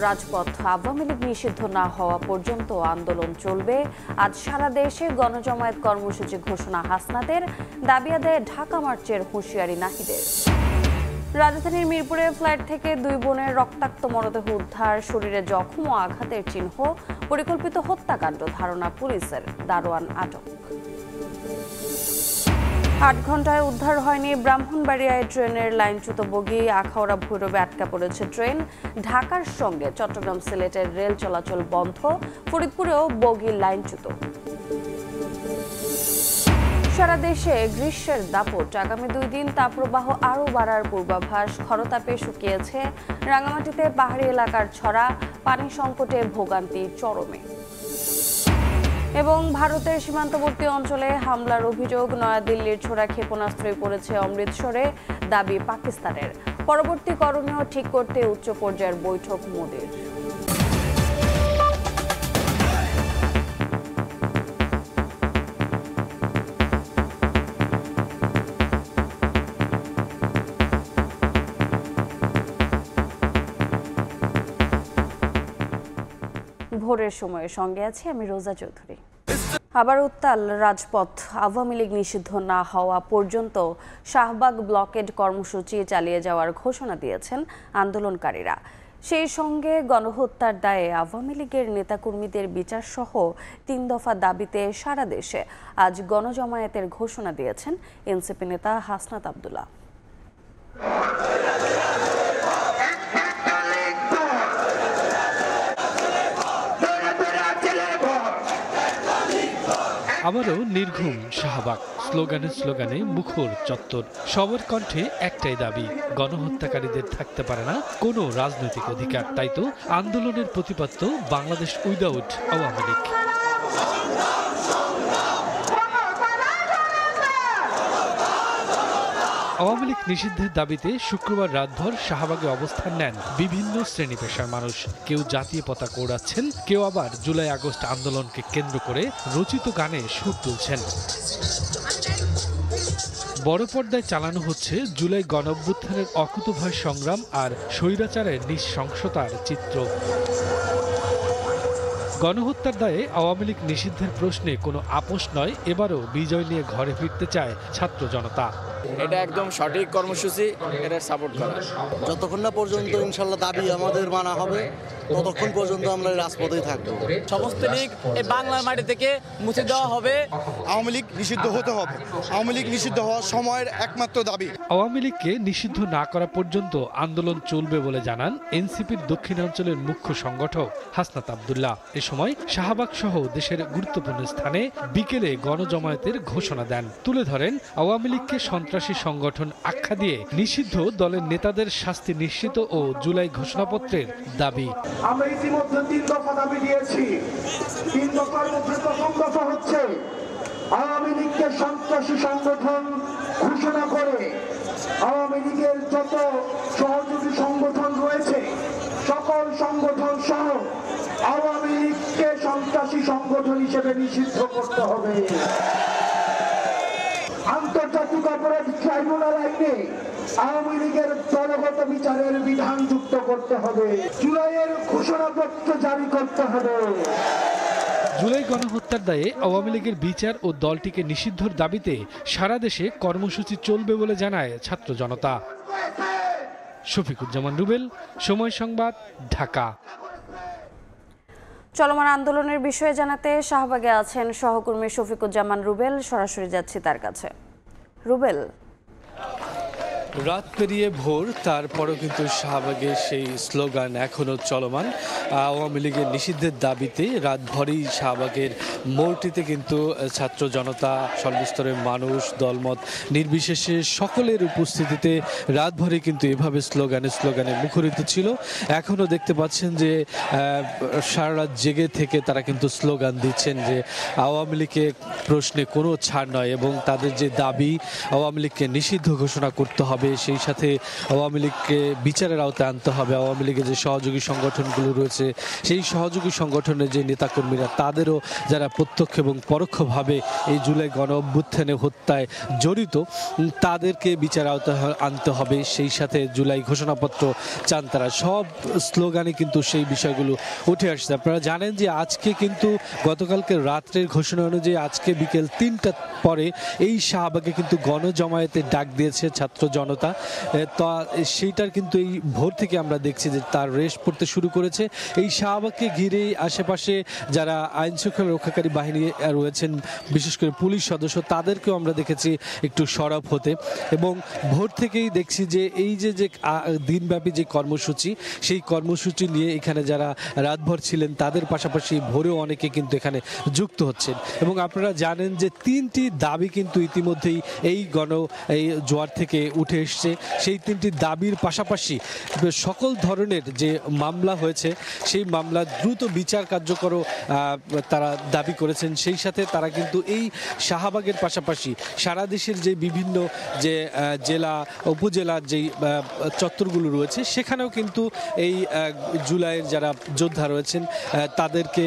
রাজপথ আওয়ামী লীগ নিষিদ্ধ না হওয়া পর্যন্ত আন্দোলন চলবে। আজ সারা দেশে গণজমায়েত কর্মসূচি ঘোষণা হাসনাতের, দাবি আদায়ে ঢাকা মার্চের হুঁশিয়ারি নাহিদের। রাজধানীর মিরপুরে ফ্ল্যাট থেকে দুই বোনের রক্তাক্ত মরদেহ উদ্ধার, শরীরে জখম ও আঘাতের চিহ্ন, পরিকল্পিত হত্যাকাণ্ড ধারণা পুলিশের, দারোয়ান আটক। ৮ ঘন্টায় উদ্ধার হয়নি ব্রাহ্মণবাড়িয়ায় ট্রেনের লাইনচ্যুত বগি, আখাউড়া ভৈরবে আটকা পড়েছে ট্রেন। ঢাকার সঙ্গে চট্টগ্রাম সিলেটের রেল চলাচল বন্ধ, ফরিদপুরেও বগি লাইনচ্যুত। সারা দেশে গ্রীষ্মের দাপট, আগামী 2 দিন তাপপ্রবাহ আরও বাড়ার পূর্বাভাস। খরতাপে শুকিয়েছে রাঙামাটিতে পাহাড়ি এলাকার ছড়া, পানি সংকটে ভোগান্তি চরমে। এবং ভারতের সীমান্তবর্তী অঞ্চলে হামলার অভিযোগ, নয়াদিল্লির ছোড়া ক্ষেপণাস্ত্রই পড়েছে অমৃতসরে, দাবি পাকিস্তানের। পরবর্তী করণীয় ঠিক করতে উচ্চ পর্যায়ের বৈঠক মোদির। ভোরের সময়ের সঙ্গে আছি আমি রোজা চৌধুরী। আবার উত্তাল রাজপথ, আওয়ামী লীগ নিষিদ্ধ না হওয়া পর্যন্ত শাহবাগ ব্লকেড কর্মসূচি চালিয়ে যাওয়ার ঘোষণা দিয়েছেন আন্দোলনকারীরা। সেই সঙ্গে গণহত্যার দায়ে আওয়ামী লীগের নেতাকর্মীদের বিচার সহ 3 দফা দাবিতে সারা দেশে আজ গণজমায়েতের ঘোষণা দিয়েছেন এনসিপি নেতা হাসনাত আব্দুল্লাহ। আবারও নির্ঘুম শাহবাগ, স্লোগানে স্লোগানে মুখর চত্বর, সবার কণ্ঠে একটাই দাবি, গণহত্যাকারীদের থাকতে পারে না কোনো রাজনৈতিক অধিকার। তাই তো আন্দোলনের প্রতিপাদ্য বাংলাদেশ উইদাউট আওয়ামী লীগ। আওয়ামী লীগ নিষিদ্ধের দাবিতে শুক্রবার রাতভর শাহবাগে অবস্থান নেন বিভিন্ন শ্রেণী পেশার মানুষ। কেউ জাতীয় পতাকা ওড়াচ্ছেন, কেউ আবার জুলাই আগস্ট আন্দোলনকে কেন্দ্র করে রচিত গানে সুর তুলছেন। বড় পর্দায় চালানো হচ্ছে জুলাই গণঅভ্যুত্থানের অকুতোভয় সংগ্রাম আর স্বৈরাচারের নৃশংসতার চিত্র। গণহত্যার দায়ে আওয়ামী লীগ নিষিদ্ধের প্রশ্নে কোনো আপোষ নয়, এবারও বিজয় নিয়ে ঘরে ফিরতে চায় ছাত্র জনতা। এটা একদম সঠিক কর্মসূচি, এটা সাপোর্ট করা। যতক্ষণ না পর্যন্ত ইনশাল্লাহ দাবি আমাদের মানা হবে ততক্ষণ পর্যন্ত আমরা রাজপথেই থাকবো। সমস্ত লীগ এই বাংলার মাটি থেকে মুছে দেওয়া হবে। আওয়ামী লীগ নিষিদ্ধ হতে হবে। আওয়ামী লীগ নিষিদ্ধ হওয়া সময়ের একমাত্র দাবি। আওয়ামী লীগকে নিষিদ্ধ না করা পর্যন্ত আন্দোলন চলবে বলে জানান এনসিপির দক্ষিণাঞ্চলের মুখ্য সংগঠক হাসনাত আব্দুল্লাহ। এ সময় শাহবাগ সহ দেশের গুরুত্বপূর্ণ স্থানে বিকেলে গণজমায়েতের ঘোষণা দেন। তুলে ধরেন আওয়ামী লীগকে সন্ত্রাসী সংগঠন আখ্যা দিয়ে নিষিদ্ধ দলের নেতাদের শাস্তি নিশ্চিত ও জুলাই ঘোষণাপত্রের দাবি। আমরা ইতিমধ্যে 3 দফা দাবি দিয়েছি। 3 দফার মধ্যে প্রথম দফা হচ্ছে আওয়ামী লীগকে সন্ত্রাসী সংগঠন ঘোষণা করে আওয়ামী লীগের যত সহযোগী সংগঠন রয়েছে সকল সংগঠন সহ আওয়ামী লীগকে সন্ত্রাসী সংগঠন হিসেবে নিষিদ্ধ করতে হবে। আন্তর্জাতিক অপরাধ ট্রাইব্যুনাল আইনে আওয়ামী লীগের দলগত বিচারের বিধান যুক্ত করতে হবে। জুলাইয়ের ঘোষণাপত্র জারি করতে হবে। জুলাই গণহত্যার দায়ে আওয়ামী লীগের বিচার ও দলটিকে নিষিদ্ধর দাবিতে সারা দেশে কর্মসূচি চলবে বলে জানায় ছাত্র জনতা। শফিকুজ্জামান রুবেল, সময় সংবাদ, ঢাকা। চলমান আন্দোলনের বিষয়ে জানাতে শাহবাগে আছেন সহকর্মী শফিকুজ্জামান রুবেল, সরাসরি যাচ্ছি তার কাছে। রুবেল, রাত পেরিয়ে ভোর, তারপরও কিন্তু শাহবাগের সেই স্লোগান এখনও চলমান। আওয়ামী লীগের নিষিদ্ধের দাবিতে রাতভরই শাহবাগের মোড়টিতে কিন্তু ছাত্র জনতা, সর্বস্তরের মানুষ, দলমত নির্বিশেষে সকলের উপস্থিতিতে রাতভরই কিন্তু এভাবে স্লোগানে মুখরিত ছিল। এখনও দেখতে পাচ্ছেন যে সারা রাত জেগে থেকে তারা কিন্তু স্লোগান দিচ্ছেন যে আওয়ামী লীগের প্রশ্নে কোনো ছাড় নয় এবং তাদের যে দাবি আওয়ামী লীগকে নিষিদ্ধ ঘোষণা করতে হবে, হবে, সেই সাথে আওয়ামী লীগকে বিচারের আওতায় আনতে হবে। আওয়ামী লীগের যে সহযোগী সংগঠনগুলো রয়েছে সেই সহযোগী সংগঠনের যে নেতাকর্মীরা তাদেরও যারা প্রত্যক্ষ এবং পরোক্ষভাবে এই জুলাই গণ অভ্যুত্থানে হত্যায় জড়িত তাদেরকে বিচারের আওতায় আনতে হবে। সেই সাথে জুলাই ঘোষণাপত্র চান তারা। সব স্লোগানে কিন্তু সেই বিষয়গুলো উঠে আসছে। আপনারা জানেন যে আজকে কিন্তু গতকালকে রাত্রের ঘোষণা অনুযায়ী আজকে বিকেল ৩টার পরে এই শাহবাগে কিন্তু গণজমায়েতের ডাক দিয়েছে ছাত্র জনতা। তা সেইটার কিন্তু এই ভোর থেকে আমরা দেখছি যে তার রেশ পড়তে শুরু করেছে। এই শাহবাগকে ঘিরেই আশেপাশে যারা আইন শৃঙ্খলা রক্ষাকারী বাহিনী রয়েছেন, বিশেষ করে পুলিশ সদস্য, তাদেরকেও আমরা দেখেছি একটু সরব হতে। এবং ভোর থেকেই দেখছি যে এই যে দিনব্যাপী যে কর্মসূচি, সেই কর্মসূচি নিয়ে এখানে যারা রাতভর ছিলেন তাদের পাশাপাশি ভোরেও অনেকে কিন্তু এখানে যুক্ত হচ্ছেন। এবং আপনারা জানেন যে 3টি দাবি কিন্তু ইতিমধ্যেই এই জোয়ার থেকে উঠে এসছে। সেই 3টি দাবির পাশাপাশি সকল ধরনের যে মামলা হয়েছে সেই মামলা দ্রুত বিচার কার্যকর তারা দাবি করেছেন। সেই সাথে তারা কিন্তু এই শাহবাগের পাশাপাশি সারা দেশের যে বিভিন্ন যে জেলা উপজেলার যেই চত্বরগুলো রয়েছে সেখানেও কিন্তু এই জুলাইয়ের যারা যোদ্ধা রয়েছেন তাদেরকে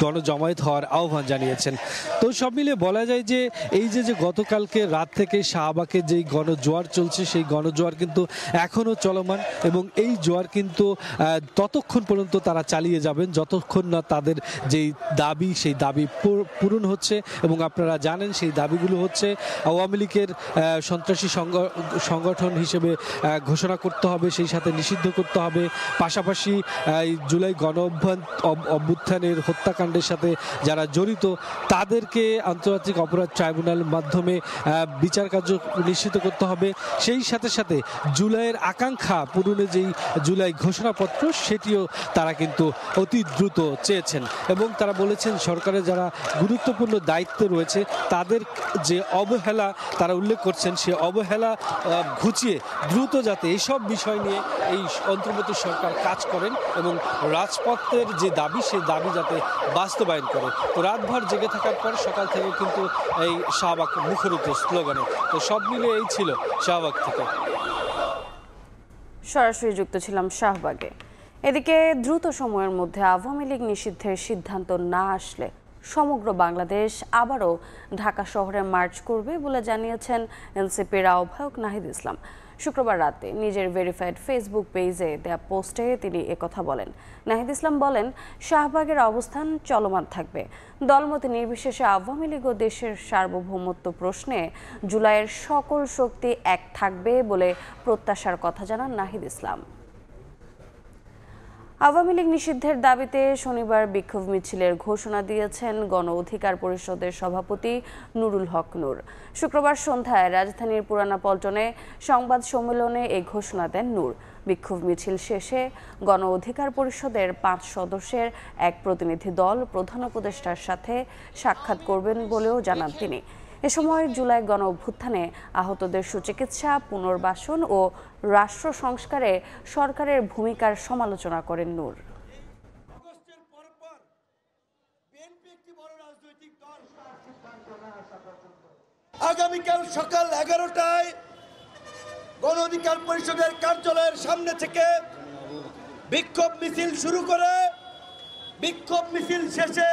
গণজমায়েত হওয়ার আহ্বান জানিয়েছেন। তো সব মিলে বলা যায় যে এই যে গতকালকে রাত থেকে শাহবাগে যেই গণজোয়ার চলছে সেই গণজোয়ার কিন্তু এখনও চলমান এবং এই জোয়ার কিন্তু ততক্ষণ পর্যন্ত তারা চালিয়ে যাবেন যতক্ষণ না তাদের যেই দাবি সেই দাবি পূরণ হচ্ছে। এবং আপনারা জানেন সেই দাবিগুলো হচ্ছে আওয়ামী লীগের সন্ত্রাসী সংগঠন হিসেবে ঘোষণা করতে হবে, সেই সাথে নিষিদ্ধ করতে হবে। পাশাপাশি জুলাই গণ অভ্যুত্থানের হত্যাকাণ্ডের সাথে যারা জড়িত তাদেরকে আন্তর্জাতিক অপরাধ ট্রাইব্যুনালের মাধ্যমে বিচার কার্য নিশ্চিত করতে হবে। সেই সাথে সাথে জুলাইয়ের আকাঙ্ক্ষা পূরণে যেই জুলাই ঘোষণাপত্র সেটিও তারা কিন্তু অতি দ্রুত চেয়েছেন। এবং তারা বলেছেন সরকারের যারা গুরুত্বপূর্ণ দায়িত্বে রয়েছে তাদের যে অবহেলা তারা উল্লেখ করছেন, সে অবহেলা ঘুচিয়ে দ্রুত যাতে এইসব বিষয় নিয়ে এই অন্তর্বর্তী সরকার কাজ করেন এবং রাজপথের যে দাবি সেই দাবি যাতে বাস্তবায়ন করে। তো রাতভর জেগে থাকার পর সকাল থেকে কিন্তু এই শাহবাগ মুখরিত স্লোগানে। তো সব মিলে এই ছিল শাহবাগ থেকে। সরাসরি যুক্ত ছিলাম শাহবাগে। এদিকে দ্রুত সময়ের মধ্যে আওয়ামী লীগ নিষিদ্ধের সিদ্ধান্ত না আসলে সমগ্র বাংলাদেশ আবারও ঢাকা শহরে মার্চ করবে বলে জানিয়েছেন এনসিপির আহ্বায়ক নাহিদ ইসলাম। শুক্রবার রাতে নিজের ভেরিফাইড ফেসবুক পেজে দেয়া পোস্টে তিনি একথা বলেন। নাহিদ ইসলাম বলেন, শাহবাগের অবস্থান চলমান থাকবে। দলমতে নির্বিশেষে আওয়ামী লীগ ও দেশের সার্বভৌমত্ব প্রশ্নে জুলাইয়ের সকল শক্তি এক থাকবে বলে প্রত্যাশার কথা জানান নাহিদ ইসলাম। আওয়ামী লীগ নিষিদ্ধের দাবিতে শনিবার বিক্ষোভ মিছিলের ঘোষণা দিয়েছেন গণ অধিকার পরিষদের সভাপতি নুরুল হক নূর। শুক্রবার সন্ধ্যায় রাজধানীর পুরানা পল্টনে সংবাদ সম্মেলনে এই ঘোষণা দেন নূর। বিক্ষোভ মিছিল শেষে গণ অধিকার পরিষদের 5 সদস্যের এক প্রতিনিধি দল প্রধান উপদেষ্টার সাথে সাক্ষাৎ করবেন বলেও জানান তিনি। এ সময় জুলাই গণ অভ্যুত্থানে আহতদের সুচিকিৎসা, পুনর্বাসন ও রাষ্ট্র সংস্কারে সরকারের ভূমিকার সমালোচনা করেন নূর। আগামীকাল সকাল 11টায় গণ অধিকার পরিষদের কার্যালয়ের সামনে থেকে বিক্ষোভ মিছিল শুরু করে বিক্ষোভ মিছিল শেষে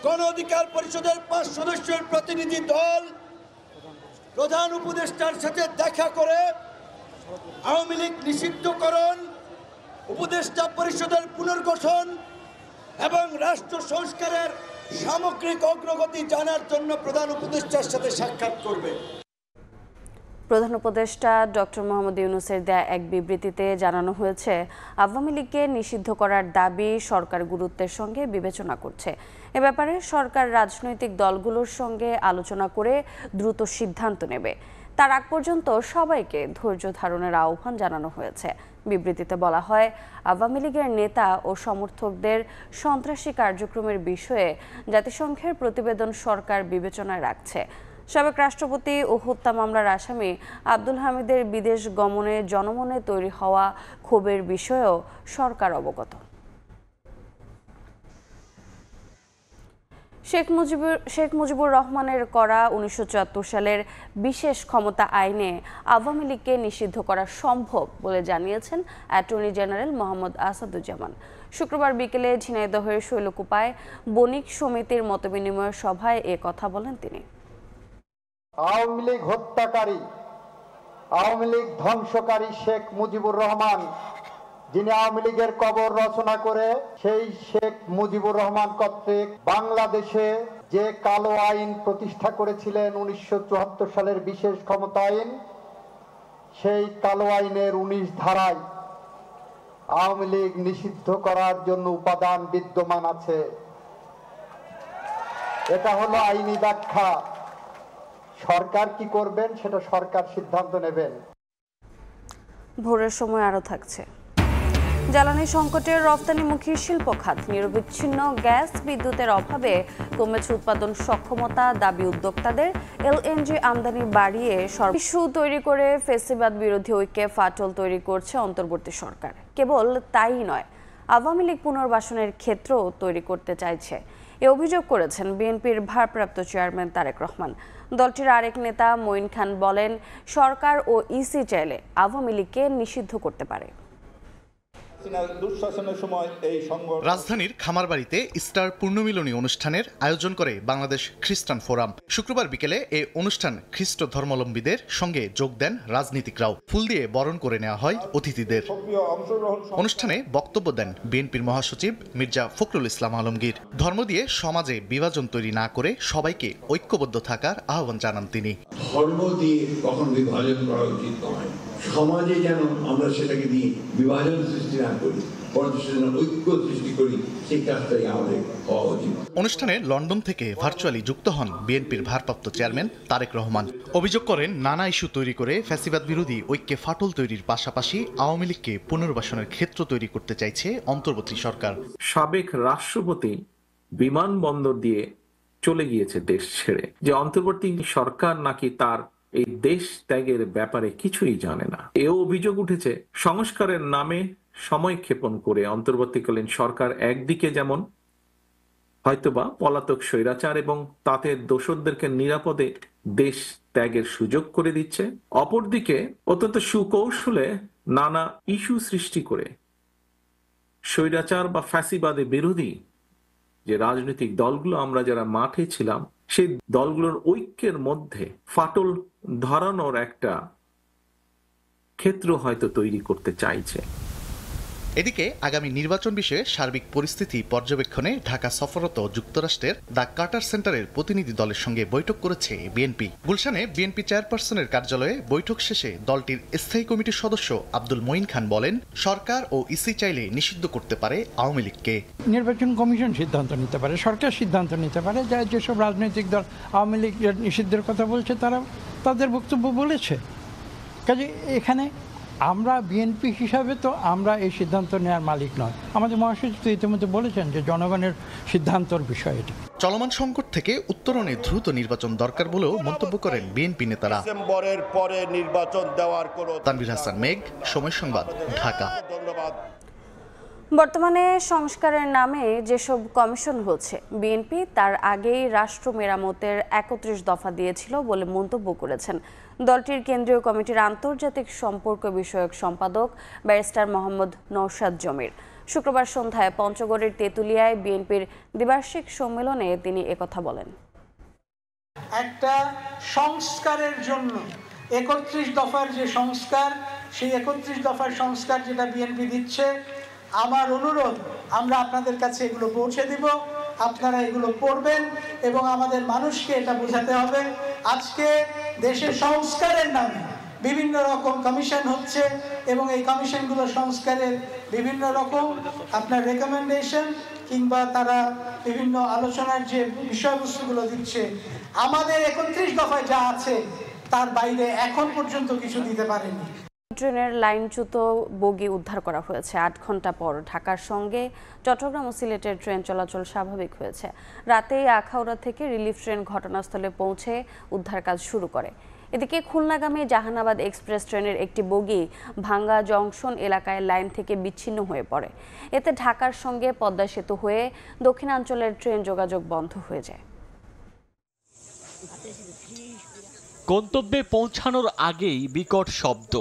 গণ অধিকার পরিষদের 5 সদস্যের প্রতিনিধি দল প্রধান উপদেষ্টার সাথে দেখা করে আওয়ামী লীগ নিষিদ্ধকরণ, উপদেষ্টা পরিষদের পুনর্গঠন এবং রাষ্ট্র সংস্কারের সামগ্রিক অগ্রগতি জানার জন্য প্রধান উপদেষ্টার সাথে সাক্ষাৎ করবে। প্রধান উপদেষ্টা ডক্টর মোহাম্মদ ইউনূসের দেয়া এক বিবৃতিতে জানানো হয়েছে, আওয়ামী লীগকে নিষিদ্ধ করার দাবি সরকার গুরুত্বের সঙ্গে বিবেচনা করছে। এ ব্যাপারে সরকার রাজনৈতিক দলগুলোর সঙ্গে আলোচনা করে দ্রুত সিদ্ধান্ত নেবে। তার আগ পর্যন্ত সবাইকে ধৈর্য ধারণের আহ্বান জানানো হয়েছে। বিবৃতিতে বলা হয়, আওয়ামী লীগের নেতা ও সমর্থকদের সন্ত্রাসী কার্যক্রমের বিষয়ে জাতিসংঘের প্রতিবেদন সরকার বিবেচনায় রাখছে। সাবেক রাষ্ট্রপতি ও হত্যা মামলার আসামি আব্দুল হামিদের বিদেশ গমনে জনমনে তৈরি হওয়া ক্ষোভের বিষয়েও সরকার অবগত। শেখ মুজিবুর রহমানের করা 1974 সালের বিশেষ ক্ষমতা আইনে আওয়ামী লীগকে নিষিদ্ধ করা সম্ভব বলে জানিয়েছেন অ্যাটর্নি জেনারেল মোহাম্মদ আসাদুজ্জামান। শুক্রবার বিকেলে ঝিনাইদহের শৈলকুপায় বণিক সমিতির মতবিনিময় সভায় এ কথা বলেন তিনি। আওয়ামী লীগ হত্যাকারী, আওয়ামী লীগ ধ্বংসকারী শেখ মুজিবুর রহমান, যিনি আওয়ামী লীগের কবর রচনা করে সেই শেখ মুজিবুর রহমান কর্তৃক বাংলাদেশে যে কালো আইন প্রতিষ্ঠা করেছিলেন 1974 সালের বিশেষ ক্ষমতা আইন, সেই কালো আইনের 19 ধারায় আওয়ামী লীগ নিষিদ্ধ করার জন্য উপাদান বিদ্যমান আছে। এটা হলো আইনি ব্যাখ্যা। সরকার কি করবেন সেটা সরকার সিদ্ধান্ত নেবেন। ভোরের সময় আরও থাকছে। জ্বালানি সংকটের রপ্তানিমুখী শিল্প খাত, নিরবিচ্ছিন্ন গ্যাস বিদ্যুতের অভাবে কমেছে উৎপাদন সক্ষমতা, দাবি উদ্যোক্তাদের। এলএনজি আমদানি বাড়িয়ে ইস্যু তৈরি করে ফ্যাসিবাদ বিরোধী ঐক্যে ফাটল তৈরি করছে অন্তর্বর্তী সরকার। কেবল তাই নয়, আওয়ামী লীগ পুনর্বাসনের ক্ষেত্রও তৈরি করতে চাইছে, এ অভিযোগ করেছেন বিএনপির ভারপ্রাপ্ত চেয়ারম্যান তারেক রহমান। দলটির আরেক নেতা মঈন খান বলেন, সরকার ও ইসি চাইলে আওয়ামী লীগকে নিষিদ্ধ করতে পারে। রাজধানীর খামারবাড়িতে স্টার পূর্ণমিলনী অনুষ্ঠানের আয়োজন করে বাংলাদেশ খ্রিস্টান ফোরাম। শুক্রবার বিকেলে এই অনুষ্ঠান খ্রিস্ট ধর্মাবলম্বীদের সঙ্গে যোগ দেন রাজনীতিকরাও। ফুল দিয়ে বরণ করে নেওয়া হয় অতিথিদের। অনুষ্ঠানে বক্তব্য দেন বিএনপির মহাসচিব মির্জা ফখরুল ইসলাম আলমগীর। ধর্ম দিয়ে সমাজে বিভাজন তৈরি না করে সবাইকে ঐক্যবদ্ধ থাকার আহ্বান জানান তিনি। ধর্ম দিয়ে কখনো বিভাজন করা উচিত নয়। সমাজে যেন আমরা সেটাকে দিয়ে বিভাজন সৃষ্টি না করি, ঐক্য সৃষ্টি করি, সেই কাজটাই আমাদের হওয়া উচিত। অনুষ্ঠানে লন্ডন থেকে ভার্চুয়ালি যুক্ত হন বিএনপির ভারপ্রাপ্ত চেয়ারম্যান তারেক রহমান। অভিযোগ করেন, নানা ইস্যু তৈরি করে ফ্যাসিবাদ বিরোধী ঐক্যে ফাটল তৈরির পাশাপাশি আওয়ামী লীগকে পুনর্বাসনের ক্ষেত্র তৈরি করতে চাইছে অন্তর্বর্তী সরকার। সাবেক রাষ্ট্রপতি বিমানবন্দর দিয়ে চলে গিয়েছে দেশ ছেড়ে, যে অন্তর্বর্তী সরকার নাকি তার এই দেশ ত্যাগের ব্যাপারে কিছুই জানে না। এও অভিযোগ উঠেছে, সংস্কারের নামে সময় ক্ষেপণ করে অন্তর্বর্তীকালীন সরকার একদিকে যেমন হয়তোবা পলাতক স্বৈরাচার এবং তাতে দোষরদেরকে নিরাপদে দেশ ত্যাগের সুযোগ করে দিচ্ছে, অপরদিকে অত্যন্ত সুকৌশলে নানা ইস্যু সৃষ্টি করে স্বৈরাচার বা ফ্যাসিবাদে বিরোধী যে রাজনৈতিক দলগুলো আমরা যারা মাঠে ছিলাম, সেই দলগুলোর ঐক্যের মধ্যে ফাটল ধরানোর একটা ক্ষেত্র হয়তো তৈরি করতে চাইছে। এদিকে আগামী নির্বাচন বিষয়ে সার্বিক পরিস্থিতি পর্যবেক্ষণে ঢাকা সফররত যুক্তরাষ্ট্রের দ্য কার্টার সেন্টারের প্রতিনিধি দলের সঙ্গে বৈঠক করেছে বিএনপি। গুলশানে বিএনপি চেয়ারপারসনের কার্যালয়ে বৈঠক শেষে দলটির স্থায়ী কমিটির সদস্য আব্দুল মঈন খান বলেন, সরকার ও ইসি চাইলে নিষিদ্ধ করতে পারে আওয়ামী লীগকে। নির্বাচন কমিশন সিদ্ধান্ত নিতে পারে, সরকার সিদ্ধান্ত নিতে পারে। যেসব রাজনৈতিক দল আওয়ামী লীগ নিষিদ্ধের কথা বলছে তারা তাদের বক্তব্য বলেছে। কাজে এখানে আমরা বিএনপি হিসাবে তো আমরা এই সিদ্ধান্ত নেওয়ার মালিক নয়। আমাদের মহাসচিব তো ইতিমধ্যে বলেছেন যে জনগণের সিদ্ধান্তর বিষয় এটা। চলমান সংকট থেকে উত্তরণে দ্রুত নির্বাচন দরকার বলেও মন্তব্য করেন বিএনপি নেতারা। ডিসেম্বরের পরে নির্বাচন দেওয়ার কোনো। তানভীর হাসান মেঘ, সময় সংবাদ, ঢাকা। ধন্যবাদ। বর্তমানে সংস্কারের নামে যেসব কমিশন হচ্ছে, বিএনপি তার আগেই রাষ্ট্র মেরামতের 31 দফা দিয়েছিল বলে মন্তব্য করেছেন দলটির কেন্দ্রীয় কমিটির আন্তর্জাতিক সম্পর্ক বিষয়ক সম্পাদক ব্যারিস্টার মোহাম্মদ নওশাদ জমির। শুক্রবার সন্ধ্যায় পঞ্চগড়ের তেঁতুলিয়ায় বিএনপির দ্বিবার্ষিক সম্মেলনে তিনি একথা বলেন। একটা সংস্কারের জন্য 31 দফার যে সংস্কার, সেই 31 দফার সংস্কার যেটা বিএনপি দিচ্ছে, আমার অনুরোধ, আমরা আপনাদের কাছে এগুলো পৌঁছে দিব, আপনারা এগুলো পড়বেন এবং আমাদের মানুষকে এটা বোঝাতে হবে। আজকে দেশের সংস্কারের নামে বিভিন্ন রকম কমিশন হচ্ছে এবং এই কমিশনগুলো সংস্কারের বিভিন্ন রকম আপনার রেকমেন্ডেশন কিংবা তারা বিভিন্ন আলোচনার যে বিষয়বস্তুগুলো দিচ্ছে, আমাদের 31 দফায় যা আছে তার বাইরে এখন পর্যন্ত কিছু দিতে পারেনি। ট্রেনের লাইনচ্যুত বগি উদ্ধার করা হয়েছে। 8 ঘন্টা পর ঢাকার সঙ্গে চট্টগ্রাম ও সিলেটের ট্রেন চলাচল স্বাভাবিক হয়েছে। রাতেই আখাউড়া থেকে রিলিফ ট্রেন ঘটনাস্থলে পৌঁছে উদ্ধার কাজ শুরু করে। এদিকে খুলনাগামী জাহানাবাদ এক্সপ্রেস ট্রেনের একটি বগি ভাঙ্গা জংশন এলাকায় লাইন থেকে বিচ্ছিন্ন হয়ে পড়ে। এতে ঢাকার সঙ্গে পদ্মা সেতু হয়ে দক্ষিণাঞ্চলের ট্রেন যোগাযোগ বন্ধ হয়ে যায়। গন্তব্যে পৌঁছানোর আগেই বিকট শব্দ।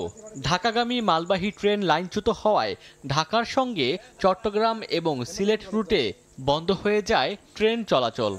ঢাকাগামী মালবাহী ট্রেন লাইনচ্যুত হওয়ায় ঢাকার সঙ্গে চট্টগ্রাম এবং সিলেট রুটে বন্ধ হয়ে যায় ট্রেন চলাচল।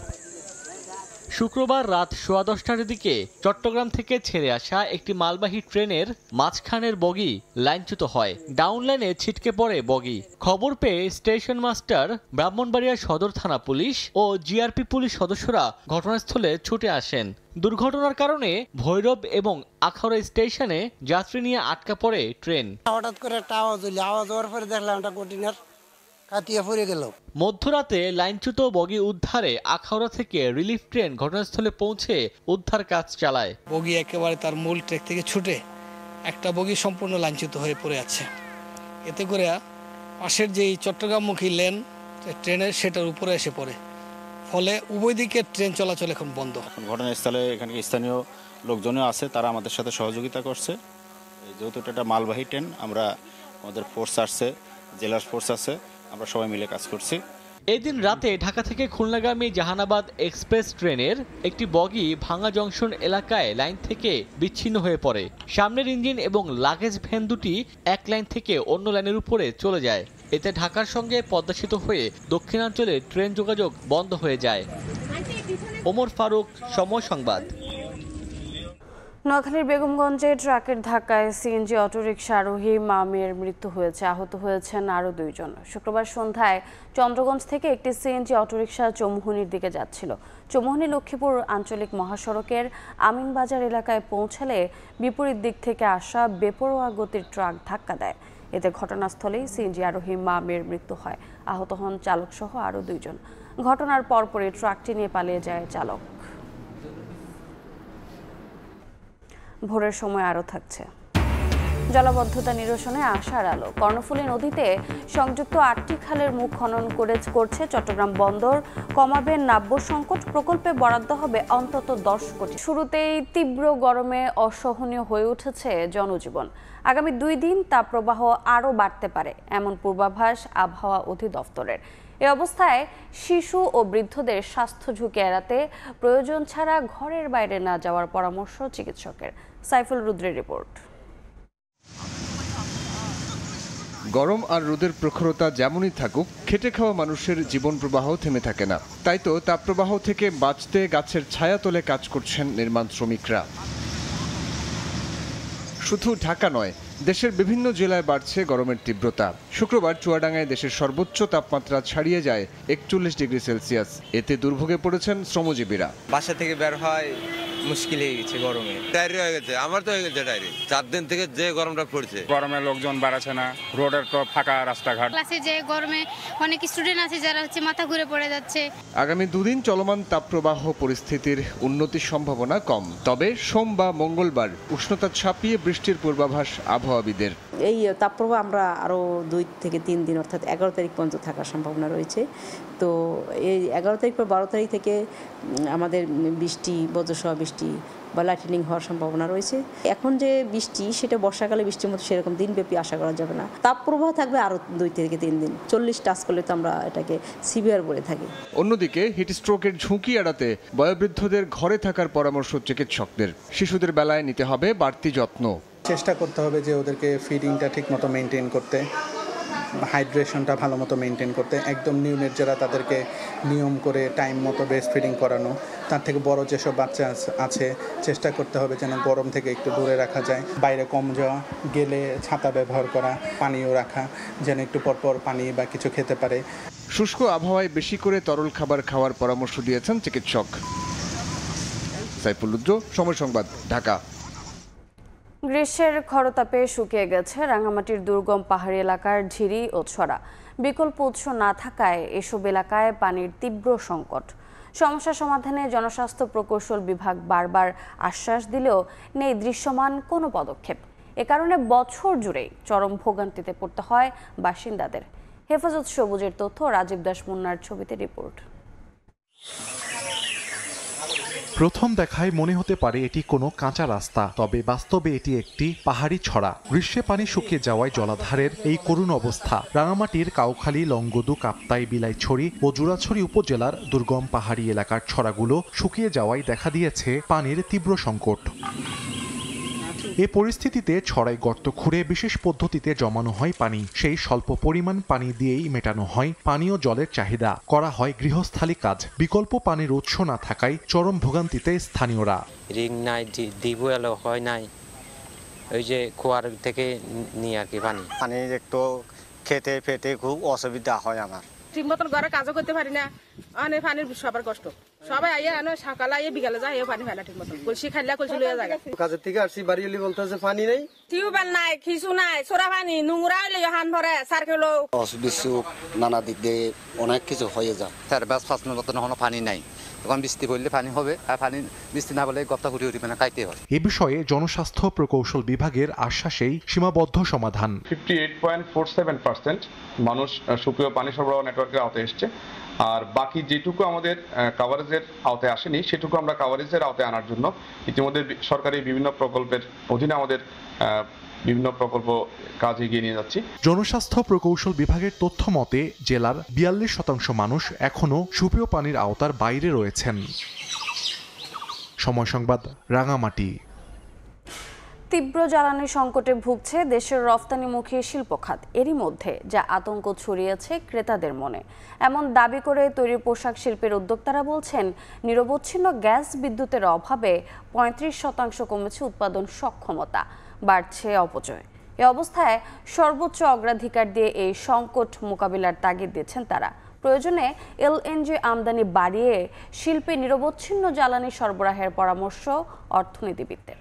শুক্রবার রাত 10:15টার দিকে চট্টগ্রাম থেকে ছেড়ে আসা একটি মালবাহী ট্রেনের মাঝখানের বগি লাইনচ্যুত হয়। ডাউন লাইনে ছিটকে পড়ে বগি। খবর পেয়ে স্টেশন মাস্টার, ব্রাহ্মণবাড়িয়া সদর থানা পুলিশ ও জিআরপি পুলিশ সদস্যরা ঘটনাস্থলে ছুটে আসেন। দুর্ঘটনার কারণে ভৈরব এবং আখাউড়া স্টেশনে যাত্রী নিয়ে আটকা পড়ে ট্রেন। হঠাৎ করে একটা আওয়াজ হইল, আওয়াজ হওয়ার পরে দেখলাম একটা কন্টেইনার কাটিয়ে পড়ে গেল। মধ্যরাতে লাইনচ্যুত বগি উদ্ধারে আখাউড়া থেকে রিলিফ ট্রেন ঘটনাস্থলে পৌঁছে উদ্ধার কাজ চালায়। বগি একেবারে তার মূল ট্র্যাক থেকে ছুটে একটা বগি সম্পূর্ণ লাইনচ্যুত হয়ে পড়ে আছে। এতে করে পাশের যেই চট্টগ্রামমুখী লেন ট্রেনের সেটার উপরে এসে পড়ে, ফলে উভয় দিকে ট্রেন চলাচল এখন বন্ধ। ঘটনাস্থলে এখানে স্থানীয় লোকজনও আছে, তারা আমাদের সাথে সহযোগিতা করছে। যেহেতু এটা মালবাহী ট্রেন, আমরা আমাদের ফোর্স আসছে, জেলার ফোর্স আছে, আমরা সবাই মিলে কাজ করছি। এদিন রাতে ঢাকা থেকে খুলনাগামী জাহানাবাদ এক্সপ্রেস ট্রেনের একটি বগি ভাঙ্গা জংশন এলাকায় লাইন থেকে বিচ্ছিন্ন হয়ে পড়ে। সামনের ইঞ্জিন এবং লাগেজ ভ্যান দুটি এক লাইন থেকে অন্য লাইনের উপরে চলে যায়। এতে ঢাকার সঙ্গে পদ্মা সেতু হয়ে দক্ষিণাঞ্চলে ট্রেন যোগাযোগ বন্ধ হয়ে যায়। ওমর ফারুক, সময় সংবাদ। নোয়াখালীর বেগমগঞ্জে ট্রাকের ধাক্কায় সিএনজি অটোরিকশা আরোহী মা মেয়ের মৃত্যু হয়েছে, আহত হয়েছেন আরও 2 জন। শুক্রবার সন্ধ্যায় চন্দ্রগঞ্জ থেকে একটি সিএনজি অটোরিকশা চৌমুহনীর দিকে যাচ্ছিল। চৌমুহনী লক্ষ্মীপুর আঞ্চলিক মহাসড়কের আমিনবাজার এলাকায় পৌঁছালে বিপরীত দিক থেকে আসা বেপরোয়া গতির ট্রাক ধাক্কা দেয়। এতে ঘটনাস্থলেই সিএনজি আরোহী মা মেয়ের মৃত্যু হয়। আহত হন চালকসহ আরও 2 জন। ঘটনার পরপরই ট্রাকটি নিয়ে পালিয়ে যায় চালক। ভোরের সময় আরও থাকছে জলাবদ্ধতা নিরসনে আশার আলো। কর্ণফুলী নদীতে সংযুক্ত 8টি খালের মুখ খনন করছে চট্টগ্রাম বন্দর। কমাবে নাব্য সংকট, প্রকল্পে বরাদ্দ হবে অন্তত 10 কোটি। শুরুতেই তীব্র গরমে অসহনীয় হয়ে উঠেছে জনজীবন। আগামী 2 দিন তাপপ্রবাহ আরও বাড়তে পারে এমন পূর্বাভাস আবহাওয়া অধিদপ্তরের। এ অবস্থায় শিশু ও বৃদ্ধদের স্বাস্থ্য ঝুঁকি এড়াতে প্রয়োজন ছাড়া ঘরের বাইরে না যাওয়ার পরামর্শ চিকিৎসকের। সাইফুল রুদ্রের রিপোর্ট। গরম আর রোদের প্রখরতা যেমনই থাকুক, খেটে খাওয়া মানুষের জীবন প্রবাহ থেমে থাকে না। তাই তো তাপপ্রবাহ থেকে বাঁচতে গাছের ছায়াতলে কাজ করছেন নির্মাণ শ্রমিকরা। শুধু ঢাকা নয়, দেশের বিভিন্ন জেলায় বাড়ছে গরমের তীব্রতা। শুক্রবার চুয়াডাঙ্গায় দেশের সর্বোচ্চ তাপমাত্রা ছাড়িয়ে যায় 41 ডিগ্রি সেলসিয়াস। এতে দুর্ভোগে পড়েছেন শ্রমজীবীরা। বাসা থেকে বের হয় মুশকিল হয়ে গেছে, গরমে ডায়রি হয়ে গেছে। আমার তো হয়ে গেছে ডায়রি। 4 দিন থেকে যে গরমটা পড়ছে, গরমে লোকজন বাড়াচ্ছে না, রোডের তো ফাঁকা রাস্তাঘাট। ক্লাসে যে গরমে অনেক স্টুডেন্ট আছে যারা মাথা ঘুরে পড়ে যাচ্ছে। আগামী 2 দিন চলমান তাপপ্রবাহ পরিস্থিতির উন্নতির সম্ভাবনা কম। তবে সোম বা মঙ্গলবার উষ্ণতা ছাপিয়ে বৃষ্টির পূর্বাভাস আবহাওয়াবিদের। এই তাপপ্রবাহ আমরা আরও 2 থেকে 3 দিন অর্থাৎ 11 তারিখ পর্যন্ত থাকার সম্ভাবনা রয়েছে। তো এই 11 তারিখ পর 12 তারিখ থেকে আমাদের বৃষ্টি, বজ্রসহ বৃষ্টি বা লাইটনিং হওয়ার সম্ভাবনা রয়েছে। এখন যে বৃষ্টি, সেটা বর্ষাকালে বৃষ্টির মতো সেরকম দিনব্যাপী আশা করা যাবে না। তাপপ্রবাহ থাকবে আরও 2 থেকে 3 দিন। 40 টাচ করলে তো আমরা এটাকে সিভিয়ার বলে থাকি। অন্যদিকে হিটস্ট্রোকের ঝুঁকি এড়াতে বয়োবৃদ্ধদের ঘরে থাকার পরামর্শ চিকিৎসকদের। শিশুদের বেলায় নিতে হবে বাড়তি যত্ন। চেষ্টা করতে হবে যে ওদেরকে ফিডিংটা ঠিক মতো মেনটেন করতে, হাইড্রেশনটা ভালো মতো মেনটেন করতে। একদম নিউনেট যারা, তাদেরকে নিয়ম করে টাইম মতো ব্রেস্ট ফিডিং করানো। তার থেকে বড় যেসব বাচ্চা আছে চেষ্টা করতে হবে যেন গরম থেকে একটু দূরে রাখা যায়। বাইরে কম যাওয়া, গেলে ছাতা ব্যবহার করা, পানিও রাখা যেন একটু পরপর পানি বা কিছু খেতে পারে। শুষ্ক আবহাওয়ায় বেশি করে তরল খাবার খাওয়ার পরামর্শ দিয়েছেন চিকিৎসক। সাইফুল রুদ্র, সময় সংবাদ, ঢাকা। গ্রীষ্মের খরতাপে শুকিয়ে গেছে রাঙামাটির দুর্গম পাহাড়ি এলাকার ঝিরি ও ছড়া। বিকল্প উৎস না থাকায় এসব এলাকায় পানির তীব্র সংকট। সমস্যা সমাধানে জনস্বাস্থ্য প্রকৌশল বিভাগ বারবার আশ্বাস দিলেও নেই দৃশ্যমান কোনো পদক্ষেপ। এ কারণে বছর জুড়েই চরম ভোগান্তিতে পড়তে হয় বাসিন্দাদের। হেফাজত সবুজের তথ্য, রাজীব দাস মুন্নার ছবিতে রিপোর্ট। প্রথম দেখায় মনে হতে পারে এটি কোনো কাঁচা রাস্তা, তবে বাস্তবে এটি একটি পাহাড়ি ছড়া। গ্রীষ্মে পানি শুকিয়ে যাওয়ায় জলাধারের এই করুণ অবস্থা। রাঙামাটির কাউখালী, লংগদু, কাপ্তাই, বিলাইছড়ি ও জুরাছড়ি উপজেলার দুর্গম পাহাড়ি এলাকার ছড়াগুলো শুকিয়ে যাওয়ায় দেখা দিয়েছে পানির তীব্র সংকট। এ পরিস্থিতিতে ছড়ায় গর্ত খুঁড়ে বিশেষ পদ্ধতিতে জমানো হয় পানি। সেই স্বল্প পরিমাণ পানি দিয়েই মেটানো হয় পানীয় জলের চাহিদা, করা হয় গৃহস্থালী কাজ। বিকল্প পানির উৎস না থাকায় চরম ভোগান্তিতে স্থানীয়রা। রিং নাই, ডিপওয়েলও হয় নাই, ওই যে কুয়ার থেকে নিয়ে আর কি পানি একটু খেতে ফেতে খুব অসুবিধা হয় আমার। ঠিক মতন ঘরে কাজও করতে পারি না, অনেক পানির সবার কষ্ট। সবাই আইয়া সকালে আইয়া বিকালে যায় পানি হয় না ঠিক মতন, কলসি খাইলা কলসি লইয়া যায়। কাজের থেকে আসছি বাড়ি হলি বলতেছে পানি নেই, টিউবওয়েল নাই, কিছু নাই, সোরা পানি নোংরা হইলে হান ভরে সার্কেল অসুবিধা নানা দিক দিয়ে অনেক কিছু হয়ে যায়। 4-5 মতন কোনো পানি নাই, এখন বৃষ্টি পড়লে পানি হবে, আর পানি বৃষ্টি না হলে গপ্তা কুটি উঠি মানে খাইতে হয়। এ বিষয়ে জনস্বাস্থ্য প্রকৌশল বিভাগের আশ্বাসেই সীমাবদ্ধ সমাধান। 58.47% মানুষ সুপেয় পানি সরবরাহ নেটওয়ার্কের আওতায় এসছে, আর বাকি যেটুকু আমাদের কাভারেজের আওতায় আসেনি সেটুকু আমরা কাভারেজের আওতায় আনার জন্য ইতিমধ্যে সরকারি বিভিন্ন প্রকল্পের অধীনে আমাদের বিভিন্ন প্রকল্প কাজ এগিয়ে নিয়ে যাচ্ছি। জনস্বাস্থ্য প্রকৌশল বিভাগের তথ্য মতে জেলার 42% মানুষ এখনো সুপেয় পানির আওতার বাইরে রয়েছেন। সময় সংবাদ, রাঙামাটি। তীব্র জ্বালানি সংকটে ভুগছে দেশের রফতানিমুখী শিল্প খাত। এরই মধ্যে যা আতঙ্ক ছড়িয়েছে ক্রেতাদের মনে। এমন দাবি করে তৈরি পোশাক শিল্পের উদ্যোক্তারা বলছেন, নিরবচ্ছিন্ন গ্যাস বিদ্যুতের অভাবে 35% কমেছে উৎপাদন সক্ষমতা, বাড়ছে অপচয়। এ অবস্থায় সর্বোচ্চ অগ্রাধিকার দিয়ে এই সংকট মোকাবিলার তাগিদ দিচ্ছেন তারা। প্রয়োজনে এলএনজি আমদানি বাড়িয়ে শিল্পে নিরবচ্ছিন্ন জ্বালানি সরবরাহের পরামর্শ অর্থনীতিবিদদের।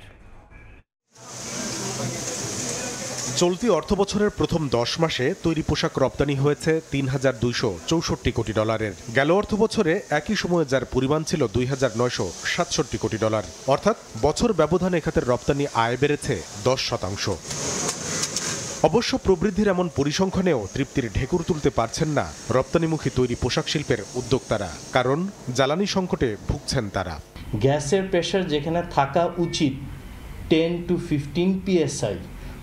চলতি অর্থবছরের প্রথম 10 মাসে তৈরি পোশাক রপ্তানি হয়েছে $3,264 কোটি। গেল অর্থবছরে একই সময়ে যার পরিমাণ ছিল $2,967 কোটি। অর্থাৎ বছর ব্যবধানে খাতের রপ্তানি আয় বেড়েছে 10%। অবশ্য প্রবৃদ্ধির এমন পরিসংখ্যানেও তৃপ্তির ঢেকুর তুলতে পারছেন না রপ্তানিমুখী তৈরি পোশাক শিল্পের উদ্যোক্তারা, কারণ জ্বালানি সংকটে ভুগছেন তারা। গ্যাসের প্রেশার যেখানে থাকা উচিত 10 to 15 PSI,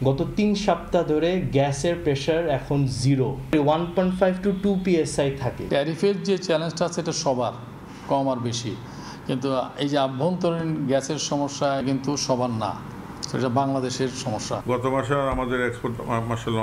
গত 3 সপ্তাহ ধরে গ্যাসের প্রেশার এখন 0, 1.5 to 2 PSI থাকে। ট্যারিফের যে চ্যালেঞ্জটা আছে এটা সবার, কম আর বেশি, কিন্তু এই যে আভ্যন্তরীণ গ্যাসের সমস্যা কিন্তু সবার না, সেটা বাংলাদেশের সমস্যা। গত মাসে আমাদের এক্সপোর্ট মাসাল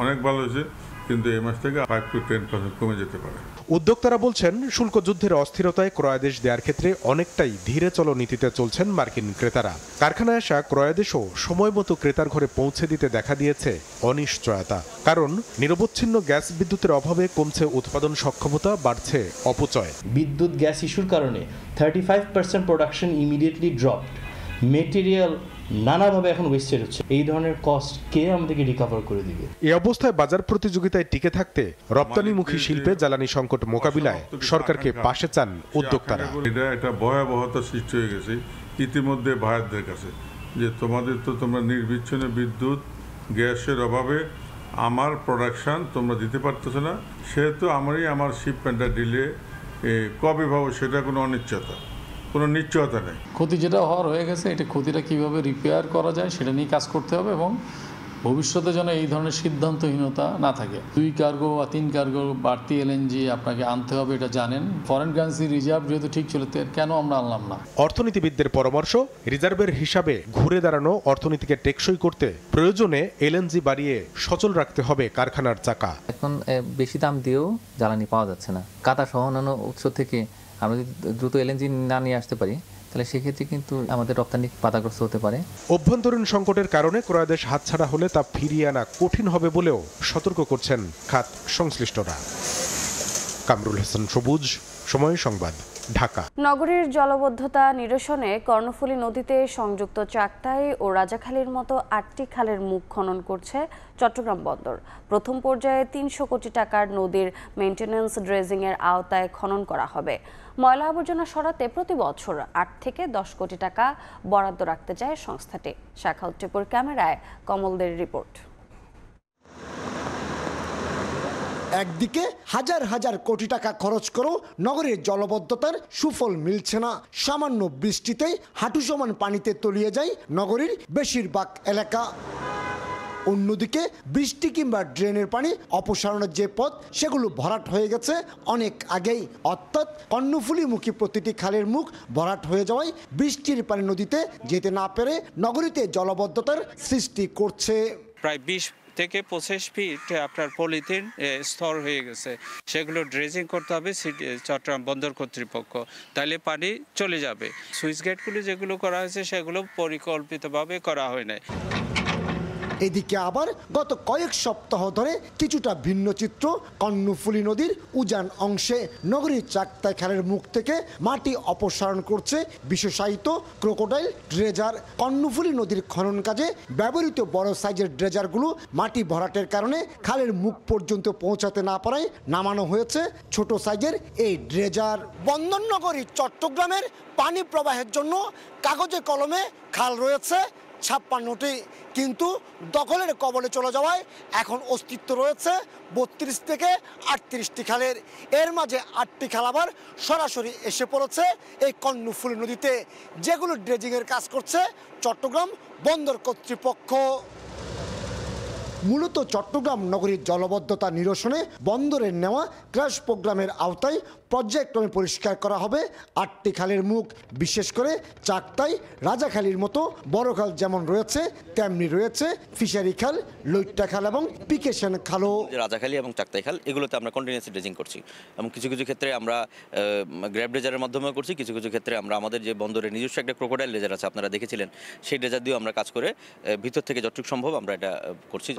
অনেক ভালো হয়েছে, কিন্তু এই মাস থেকে 5 to 10% কমে যেতে পারে। উদ্যোক্তারা বলছেন, শুল্ক যুদ্ধের অস্থিরতায় ক্রয়াদেশ দেওয়ার ক্ষেত্রে অনেকটাই ধীরে চলো নীতিতে চলছেন মার্কিন ক্রেতারা। কারখানায় আসা ক্রয়াদেশও সময় মতো ক্রেতার ঘরে পৌঁছে দিতে দেখা দিয়েছে অনিশ্চয়তা, কারণ নিরবচ্ছিন্ন গ্যাস বিদ্যুতের অভাবে কমছে উৎপাদন সক্ষমতা, বাড়ছে অপচয়। বিদ্যুৎ গ্যাস ইস্যুর কারণে 35% প্রোডাকশন ইমিডিয়েটলি ড্রপড, মেটেরিয়াল নানাভাবে এখন ওয়েস্টেড হচ্ছে। এই ধরনের কস্ট কে আমাদেরকে রিকভার করে দিবে? এই অবস্থায় বাজার প্রতিযোগিতায় টিকে থাকতে রপ্তানিমুখী শিল্পে জ্বালানি সংকট মোকাবিলায় সরকারকে পাশে চান উদ্যোক্তারা। এটা ভয়াবহতা সৃষ্টি হয়ে গেছে ইতিমধ্যে ভাইয়ারদের কাছে, যে তোমরা নির্বিচ্ছিন্ন বিদ্যুৎ গ্যাসের অভাবে আমার প্রোডাকশন তোমরা দিতে পারতেছো না, সেহেতু আমার শিপমেন্টটা ডিলে কবে পাবো সেটা কোনো অনিশ্চয়তা, কোনো নিশ্চয়তা নেই। ক্ষতি যেটা হওয়ার হয়ে গেছে, এটা ক্ষতিটা কিভাবে রিপেয়ার করা যায় সেটা নিয়ে কাজ করতে হবে, এবং ভবিষ্যতে যেন এই ধরনের সিদ্ধান্তহীনতা না থাকে। 2 কার্গো বা 3 কার্গো বাড়তি এলএনজি আপনাকে আনতে হবে, এটা জানেন। ফরেন কারেন্সি রিজার্ভ যেহেতু ঠিক ছিল, কেন আমরা আনলাম না? অর্থনীতিবিদদের পরামর্শ, রিজার্ভের হিসাবে ঘুরে দাঁড়ানো অর্থনীতিকে টেকসই করতে প্রয়োজনে এলএনজি বাড়িয়ে সচল রাখতে হবে কারখানার চাকা। এখন বেশি দাম দিয়েও জ্বালানি পাওয়া যাচ্ছে না। কাতা সহ অন্যান্য উৎস থেকে আমরা যদি দ্রুত এলএনজি না নিয়ে আসতে পারি, তাহলে সেক্ষেত্রে কিন্তু আমাদের রপ্তানি বাধাগ্রস্ত হতে পারে। অভ্যন্তরীণ সংকটের কারণে ক্রয়াদেশ হাতছাড়া হলে তা ফিরিয়ে আনা কঠিন হবে বলেও সতর্ক করছেন খাত সংশ্লিষ্টরা। কামরুল হাসান সবুজ, সময় সংবাদ, ঢাকা। নগরীর জলবদ্ধতা নিরসনে কর্ণফুলী নদীতে সংযুক্ত চাকতাই ও রাজাখালীর মতো 8টি খালের মুখ খনন করছে চট্টগ্রাম বন্দর। প্রথম পর্যায়ে 300 কোটি টাকার নদীর মেইনটেন্যান্স ড্রেজিং এর আওতায় খনন করা হবে। ময়লা আবর্জনা সরাতে প্রতি বছর 8 থেকে 10 কোটি টাকা বরাদ্দ রাখতে চায় সংস্থাটি। শাখাউত টিপুর ক্যামেরায় কমলদের রিপোর্ট। একদিকে হাজার হাজার কোটি টাকা খরচ করেও নগরের জলবদ্ধতার সুফল মিলছে না। সামান্য বৃষ্টিতেই হাঁটু সমান পানিতে তলিয়ে যায় নগরীর বেশিরভাগ এলাকা। অন্যদিকে বৃষ্টি কিংবা ড্রেনের পানি অপসারণের যে পথ সেগুলো ভরাট হয়ে গেছে অনেক আগেই, অর্থাৎ কর্ণফুলীমুখী প্রতিটি খালের মুখ ভরাট হয়ে যাওয়ায় বৃষ্টির পানি নদীতে যেতে না পেরে নগরীতে জলবদ্ধতার সৃষ্টি করছে। প্রায় 20 থেকে 25 ফিট আপনার পলিথিন স্তর হয়ে গেছে, সেগুলো ড্রেজিং করতে হবে চট্টগ্রাম বন্দর কর্তৃপক্ষ, তাহলে পানি চলে যাবে। সুইচ গেটগুলো যেগুলো করা হয়েছে সেগুলো পরিকল্পিতভাবে করা হয় নাই। এদিকে আবার গত কয়েক সপ্তাহ ধরে কিছুটা ভিন্ন চিত্র কর্ণফুলী নদীর উজান অংশে। নগরীর চাকতাই খালের মুখ থেকে মাটি অপসারণ করছে বিশেষায়িত ক্রোকোডাইল ড্রেজার। কর্ণফুলী নদীর খনন কাজে ব্যবহৃত বড় সাইজের ড্রেজারগুলো মাটি ভরাটের কারণে খালের মুখ পর্যন্ত পৌঁছাতে না পারায় নামানো হয়েছে ছোট সাইজের এই ড্রেজার। বন্দরনগরী চট্টগ্রামের পানি প্রবাহের জন্য কাগজে কলমে খাল রয়েছে 56টি, কিন্তু দখলের কবলে চলে যাওয়ায় এখন অস্তিত্ব রয়েছে 32 থেকে 38টি খালের। এর মাঝে 8টি খাল আবার সরাসরি এসে পড়েছে এই কর্ণফুলী নদীতে, যেগুলো ড্রেজিংয়ের কাজ করছে চট্টগ্রাম বন্দর কর্তৃপক্ষ। মূলত চট্টগ্রাম নগরীর জলবদ্ধতা নিরসনে বন্দরের নেওয়া ক্র্যাশ প্রোগ্রামের আওতায় পর্যায়ক্রমে পরিষ্কার করা হবে 8টি খালের মুখ। বিশেষ করে চাকতাই, রাজাখালীর মতো বড় খাল যেমন রয়েছে তেমনি রয়েছে ফিশারি খাল, লইট্টা খাল এবং পিকেশন খালও। রাজাখালী এবং চাকতাই খাল এগুলোতে আমরা কন্টিনিউয়াসলি ড্রেজিং করছি এবং কিছু কিছু ক্ষেত্রে আমরা গ্র্যাব ড্রেজারের মাধ্যমে করছি, কিছু কিছু ক্ষেত্রে আমরা আমাদের যে বন্দরের নিজস্ব একটা ক্রোকোডাইল ড্রেজার আছে আপনারা দেখেছিলেন, সেই ড্রেজার দিয়েও আমরা কাজ করে ভিতর থেকে যতটুকু সম্ভব আমরা এটা করছি।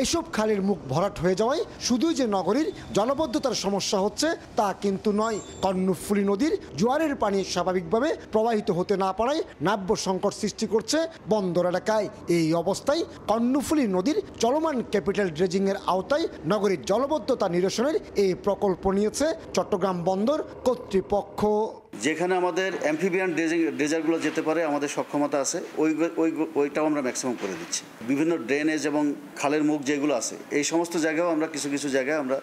এসব খালের মুখ ভরাট হয়ে যাওয়ায় শুধুই যে নগরীর জলবদ্ধতার সমস্যা হচ্ছে তা কিন্তু নয়। কর্ণফুলী নদীর জোয়ারের পানি স্বাভাবিকভাবে প্রবাহিত হতে না পারায় নাব্য সংকট সৃষ্টি করছে বন্দর এলাকায়। এই অবস্থায় কর্ণফুলী নদীর চলমান ক্যাপিটাল ড্রেজিংয়ের আওতায় নগরীর জলবদ্ধতা নিরসনের এই প্রকল্প নিয়েছে চট্টগ্রাম বন্দর কর্তৃপক্ষ। যেখানে আমাদের অ্যাম্ফিবিয়ান ড্রেজারগুলো যেতে পারে আমাদের সক্ষমতা আছে, ওইটাও আমরা ম্যাক্সিমাম করে দিচ্ছি। বিভিন্ন ড্রেনেজ এবং খালের মুখ যেগুলো আছে এই সমস্ত জায়গাও আমরা কিছু কিছু জায়গায় আমরা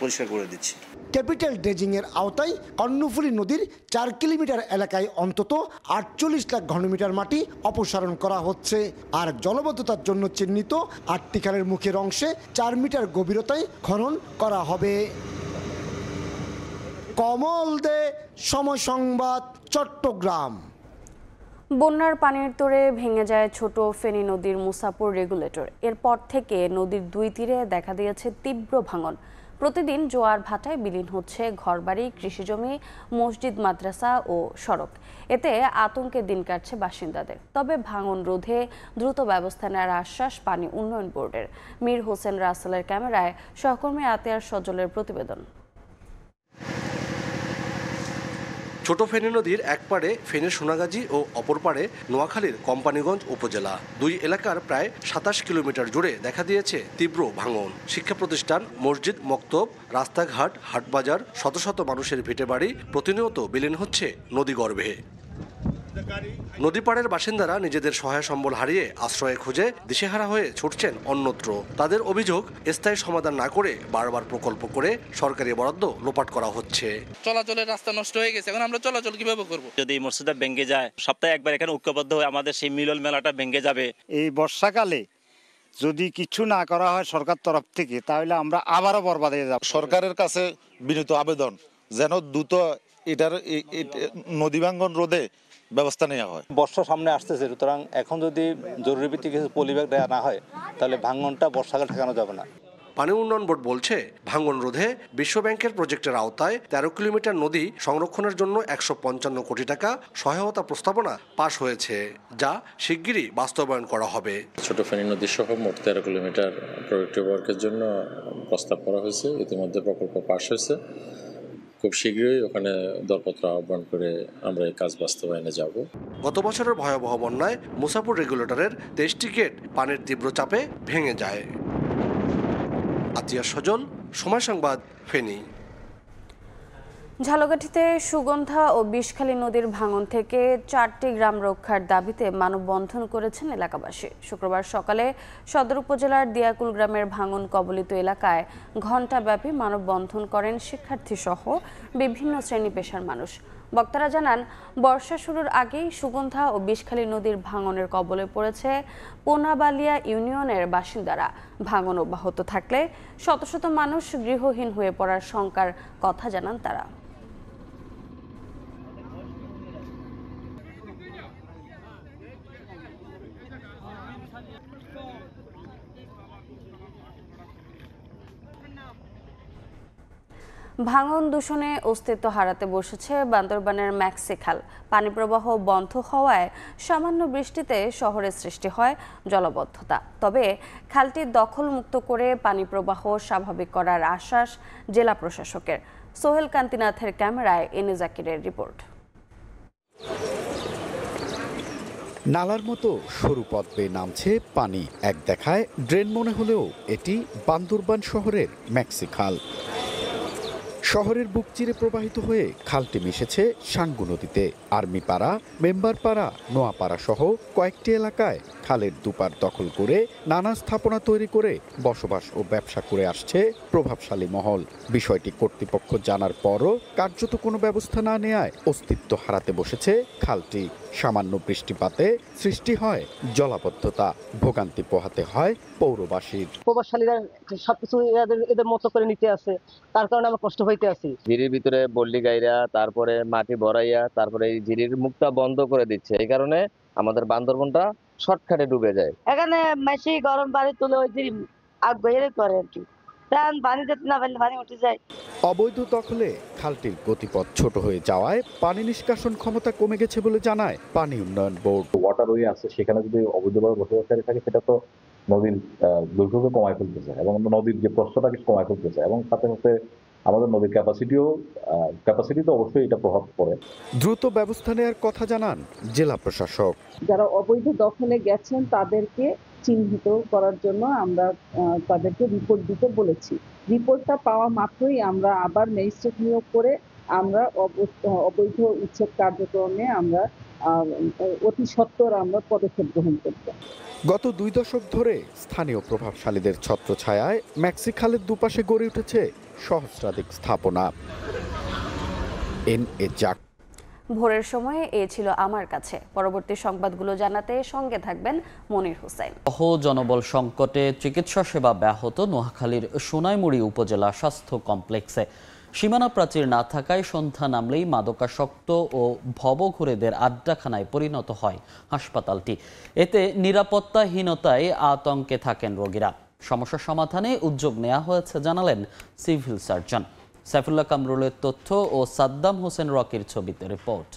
পরিষ্কার করে দিচ্ছি। ক্যাপিটাল ড্রেজিংয়ের আওতায় কর্ণফুলী নদীর 4 কিলোমিটার এলাকায় অন্তত 48 লাখ ঘনমিটার মাটি অপসারণ করা হচ্ছে। আর জলবদ্ধতার জন্য চিহ্নিত 8টি খালের মুখের অংশে 4 মিটার গভীরতায় খনন করা হবে। কমল দে, সময় সংবাদ, চট্টগ্রাম। বন্যার পানির তোড়ে ভেঙে যায় ছোট ফেনী নদীর মুসাপুর রেগুলেটর। এরপর থেকে নদীর দুই তীরে দেখা দিয়েছে তীব্র ভাঙন। প্রতিদিন জোয়ার ভাটায় বিলীন হচ্ছে ঘরবাড়ি, কৃষিজমি, মসজিদ, মাদ্রাসা ও সড়ক। এতে আতঙ্কে দিন কাটছে বাসিন্দাদের। তবে ভাঙন রোধে দ্রুত ব্যবস্থা নেওয়ার আশ্বাস পানি উন্নয়ন বোর্ডের। মীর হোসেন রাসেলের ক্যামেরায় সহকর্মী আতিয়ার সজলের প্রতিবেদন। ছোট ফেনী নদীর এক পাড়ে ফেনীর সোনাগাজী ও অপর পাড়ে নোয়াখালীর কোম্পানিগঞ্জ উপজেলা। দুই এলাকার প্রায় 27 কিলোমিটার জুড়ে দেখা দিয়েছে তীব্র ভাঙন। শিক্ষা প্রতিষ্ঠান, মসজিদ, মক্তব, রাস্তাঘাট, হাটবাজার, শত শত মানুষের ভিটেবাড়ি প্রতিনিয়ত বিলীন হচ্ছে নদীগর্ভে। নদীপাড়ের বাসিন্দারা নিজেদের সহায় সম্বল হারিয়ে আশ্রয়ে খুঁজে দিশেহারা হয়ে ছুটছেন অন্যত্র। তাদের অভিযোগ, স্থায়ী সমাধান না করে বারবার প্রকল্প করে সরকারি বরাদ্দ লোপাট করা হচ্ছে। চলাচলের রাস্তা নষ্ট হয়ে গেছে, এখন আমরা চলাচল কিভাবে করব? যদি মসজিদটা ভেঙে যায়, সপ্তাহে একবার এখানে ঐক্যবদ্ধ হয়ে আমাদের সেই মিলন মেলাটা ভেঙে যাবে। এই বর্ষাকালে যদি কিছু না করা হয় সরকার তরফ থেকে, তাহলে আমরা আবারও বরবাদ হয়ে যাব। সরকারের কাছে বিনীত আবেদন যেন দ্রুত এটার নদী ভাঙ্গন রোধে ব্যবস্থা নেওয়া হয়। বর্ষা সামনে আসতেছে, সুতরাং এখন যদি জরুরি ভিত্তিক কিছু পলিব্যাগ দেওয়া না হয় তাহলে ভাঙনটা বর্ষাকালে ঠেকানো যাবে না। পানি উন্নয়ন বোর্ড বলছে, ভাঙন রোধে বিশ্ব ব্যাংকের প্রজেক্টের আওতায় 13 কিলোমিটার নদী সংরক্ষণের জন্য 155 কোটি টাকা সহায়তা প্রস্তাবনা পাশ হয়েছে, যা শিগগিরই বাস্তবায়ন করা হবে। ছোট ফেনী নদী সহ মোট 13 কিলোমিটার প্রজেক্টিভ ওয়ার্কের জন্য প্রস্তাব করা হয়েছে। ইতিমধ্যে প্রকল্প পাশ হয়েছে। খুব শীঘ্রই ওখানে দরপত্র আহ্বান করে আমরা এই কাজ বাস্তবায়নে যাব। গত বছরের ভয়াবহ বন্যায় মুসাপুর রেগুলেটরের 23টি গেট পানির তীব্র চাপে ভেঙে যায়। আতিয়া সজল, সময় সংবাদ, ফেনী। ঝালকাঠিতে সুগন্ধা ও বিষখালী নদীর ভাঙন থেকে 4টি গ্রাম রক্ষার দাবিতে মানববন্ধন করেছেন এলাকাবাসী। শুক্রবার সকালে সদর উপজেলার দিয়াকুল গ্রামের ভাঙন কবলিত এলাকায় ঘণ্টাব্যাপী মানববন্ধন করেন শিক্ষার্থী সহ বিভিন্ন শ্রেণী পেশার মানুষ। বক্তারা জানান, বর্ষা শুরুর আগেই সুগন্ধা ও বিষখালী নদীর ভাঙনের কবলে পড়েছে পোনাবালিয়া ইউনিয়নের বাসিন্দারা। ভাঙন অব্যাহত থাকলে শত শত মানুষ গৃহহীন হয়ে পড়ার শঙ্কার কথা জানান তারা। ভাঙন দূষণে অস্তিত্ব হারাতে বসেছে বান্দরবানের ম্যাক্সি খাল। পানি প্রবাহ বন্ধ হওয়ায় সামান্য বৃষ্টিতে শহরে সৃষ্টি হয় জলাবদ্ধতা। তবে খালটি দখলমুক্ত করে পানি প্রবাহ স্বাভাবিক করার আশ্বাস জেলা প্রশাসকের। সোহেল কান্তিনাথের ক্যামেরায় এনে জাকিরের রিপোর্ট। নালার মতো সরু পথ বেয়ে নামছে পানি। এক দেখায় ড্রেন মনে হলেও এটি বান্দরবান শহরের ম্যাক্সি খাল। শহরের বুক চিরে প্রবাহিত হয়ে খালটি মিশেছে সাঙ্গু নদীতে। আর্মিপাড়া, মেম্বারপাড়া, নোয়াপাড়া সহ কয়েকটি এলাকায় খালের দুপার দখল করে নানা স্থাপনা তৈরি করে বসবাস ও ব্যবসা করে আসছে প্রভাবশালী মহল। বিষয়টি কর্তৃপক্ষ জানার পরও কার্যত কোনো ব্যবস্থা না নেয়ায় অস্তিত্ব হারাতে বসেছে খালটি। সামান্য বৃষ্টিপাতে সৃষ্টি হয় জলাবদ্ধতা, ভোগান্তি পোহাতে হয় পৌরবাসীর। প্রভাবশালীরা সবকিছু এদের মতো করে নিতে আছে, তার কারণে আমরা কষ্ট হইতে আছি। ঝিরির ভিতরে বল্লি গাইরা, তারপরে মাটি ভরাইয়া, তারপরে এই ঝিরির মুখটা বন্ধ করে দিচ্ছে। এই কারণে আমাদের বান্দরবনটা শর্টকাটে ডুবে যায়। এখানে মাসি গরম পানি তুলে ওই ঝিরি আগ বের করে আর কি, পানি যেতে না পারলে পানি উঠে যায়। অবৈধ দখলে খালটির গতিপথ ছোট হয়ে যাওয়ায় পানি নিষ্কাশন ক্ষমতা কমে গেছে বলে জানায় পানি উন্নয়ন বোর্ড। ওয়াটারওয়ে আছে, সেখানে যদি অবৈধভাবে বসবাসকারী থাকে সেটা তো নদীর দৈর্ঘ্যকে কমায় ফেলতেছে এবং নদীর যে প্রস্থটাকে কমায় ফেলতেছে এবং সাথে সাথে আমাদের নদীর ক্যাপাসিটি তো অবশ্যই এটা প্রভাব পড়ে। দ্রুত ব্যবস্থা নেওয়ার কথা জানান জেলা প্রশাসক। যারা অবৈধ দখলে গেছেন তাদেরকে চিহ্নিত করার জন্য আমরা তাদেরকে রিপোর্ট দিতে বলেছি। রিপোর্টটা পাওয়া মাত্রই আমরা আবার ম্যাজিস্ট্রেট নিয়োগ করে আমরা অবৈধ উচ্ছেদ কার্যক্রমে আমরা অতি সত্বর আমরা পদক্ষেপ গ্রহণ করব। গত 2 দশক ধরে স্থানীয় প্রভাবশালীদের ছত্রছায়ায় ম্যাক্সি খালের দুপাশে গড়ে উঠেছে সহস্রাধিক স্থাপনা। ভোরের সময়ে এ ছিল আমার কাছে। পরবর্তী সংবাদগুলো জানাতে সঙ্গে থাকবেন মনির হোসেন। জনবল সংকটে চিকিৎসা সেবা ব্যাহত নোয়াখালীর সোনাইমুড়ি উপজেলা স্বাস্থ্য কমপ্লেক্সে। সীমানা প্রাচীর না থাকায় সন্ধ্যা নামলেই মাদকাসক্ত ও ভবঘুরেদের আড্ডাখানায় পরিণত হয় হাসপাতালটি। এতে নিরাপত্তাহীনতায় আতঙ্কে থাকেন রোগীরা। সমস্যা সমাধানে উদ্যোগ নেওয়া হয়েছে জানালেন সিভিল সার্জন। সাইফুল্লাহ কামরুলের তথ্য ও সাদ্দাম হোসেন রকির ছবিতে রিপোর্ট।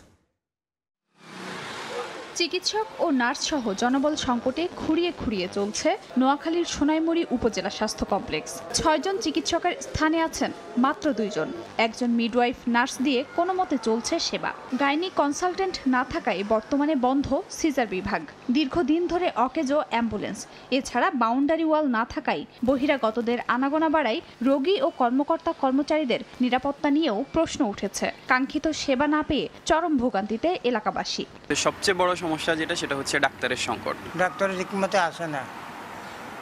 চিকিৎসক ও নার্স সহ জনবল সংকটে খুঁড়িয়ে খুঁড়িয়ে চলছে নোয়াখালীর সোনাইমুড়ি উপজেলা স্বাস্থ্য কমপ্লেক্স। 6 জন চিকিৎসকের স্থানে আছেন মাত্র 2 জন। একজন মিডওয়াইফ নার্স দিয়ে কোনো মতে চলছে সেবা। গাইনি কনসালটেন্ট না থাকায় বর্তমানে বন্ধ সিজার বিভাগ। দীর্ঘদিন ধরে অকেজো অ্যাম্বুলেন্স। এছাড়া বাউন্ডারি ওয়াল না থাকায় বহিরাগতদের আনাগোনা বাড়ায় রোগী ও কর্মকর্তা কর্মচারীদের নিরাপত্তা নিয়েও প্রশ্ন উঠেছে। কাঙ্ক্ষিত সেবা না পেয়ে চরম ভোগান্তিতে এলাকাবাসী। সবচেয়ে বড় সমস্যা সেটা হচ্ছে ডাক্তারের সংকট। ডাক্তার ঠিকমতো আসে না,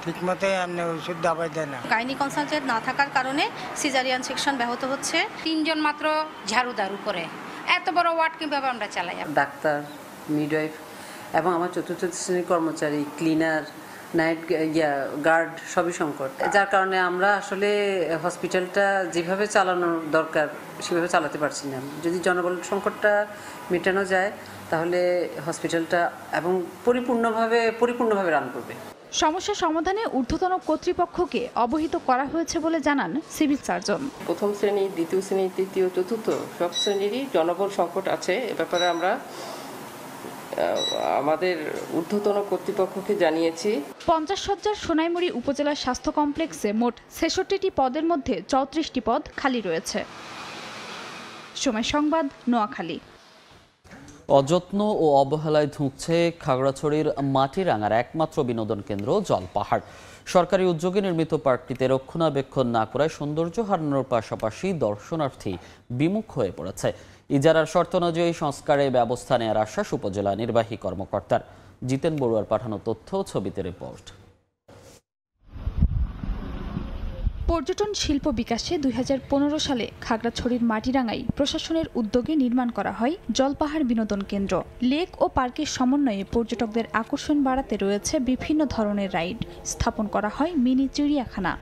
ঠিকমতো এমনি ওষুধ দাবাই দেয় না। গাইনি কনসালটেন্ট না থাকার কারণে সিজারিয়ান সেকশন ব্যাহত হচ্ছে। 3 জন মাত্র ঝাড়ুদার উপরে এত বড় ওয়ার্ড কিভাবে আমরা চালাই? ডাক্তার, মিডওয়াইফ এবং আমার চতুর্থ শ্রেণীর কর্মচারী, ক্লিনার, নাইট গার্ড সবই সংকট। যার কারণে আমরা আসলে হসপিটালটা যেভাবে চালানো দরকার সেভাবে চালাতে পারছি না। যদি জনবল সংকটটা মেটানো যায় তাহলে হসপিটালটা এবং পরিপূর্ণভাবে রান করবে। সমস্যা সমাধানে ঊর্ধ্বতন কর্তৃপক্ষকে অবহিত করা হয়েছে বলে জানান সিভিল সার্জন। প্রথম শ্রেণী, দ্বিতীয় শ্রেণী, তৃতীয়, চতুর্থ সব শ্রেণীরই জনবল সংকট আছে। এ ব্যাপারে আমরা আমাদের ঊর্ধ্বতন কর্তৃপক্ষকে জানিয়েছি। 50 শয্যার সোনাইমুড়ি উপজেলা স্বাস্থ্য কমপ্লেক্সে মোট 66টি পদের মধ্যে 34টি পদ খালি রয়েছে। সময় সংবাদ, নোয়াখালী। অযত্ন ও অবহেলায় ধুঁকছে খাগড়াছড়ির মাটিরাঙ্গার একমাত্র বিনোদন কেন্দ্র জলপাহাড়। সরকারি উদ্যোগে নির্মিত পার্কটিতে রক্ষণাবেক্ষণ না করায় সৌন্দর্য হারানোর পাশাপাশি দর্শনার্থী বিমুখ হয়ে পড়েছে। ইজারার শর্ত অনুযায়ী সংস্কারে ব্যবস্থা নেওয়ার আশ্বাস উপজেলা নির্বাহী কর্মকর্তার। জিতেন বড়ুয়ার পাঠানো তথ্য, ছবিতে রিপোর্ট। পর্যটন শিল্প বিকাশে 2015 সালে খাগড়াছড়ির মাটিরাঙ্গায় প্রশাসনের উদ্যোগে নির্মাণ করা হয় জলপাহাড় বিনোদন কেন্দ্র। লেক ও পার্কের সমন্বয়ে পর্যটকদের আকর্ষণ বাড়াতে রয়েছে বিভিন্ন ধরনের রাইড, স্থাপন করা হয় মিনি চিড়িয়াখানা।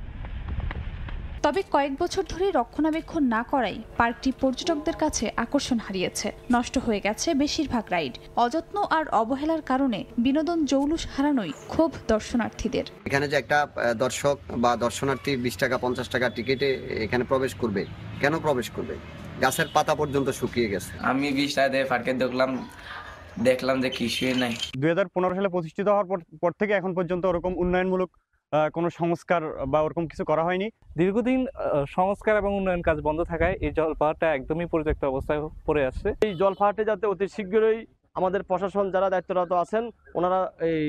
তবে কয়েক বছর ধরে রক্ষণাবেক্ষণ না করায় পার্কটি পর্যটকদের কাছে আকর্ষণ হারিয়েছে। নষ্ট হয়ে গেছে বেশিরভাগ রাইড। অযত্ন আর অবহেলার কারণে বিনোদন জৌলুস হারানোই ক্ষোভ দর্শনার্থীদের। এখানে যে একটা দর্শক বা দর্শনার্থী 20 টাকা 50 টাকা টিকিটে এখানে প্রবেশ করবে, কেন প্রবেশ করবে? গাছের পাতা পর্যন্ত শুকিয়ে গেছে। আমি 20 টাকা দিয়ে পার্কে দেখলাম যে কিছুই নাই। 2015 সালে প্রতিষ্ঠিত হওয়ার পর থেকে এখন পর্যন্ত ওরকম উন্নয়নমূলক কোনো সংস্কার বা ওরকম কিছু করা হয়নি। দীর্ঘদিন সংস্কার এবং উন্নয়ন কাজ বন্ধ থাকায় এই জলপাহাড়টা একদমই পরিত্যক্ত অবস্থায় পড়ে আছে। এই জলপাহাড়টি যাতে অতি শীঘ্রই আমাদের প্রশাসন যারা দায়িত্বরত আছেন ওনারা এই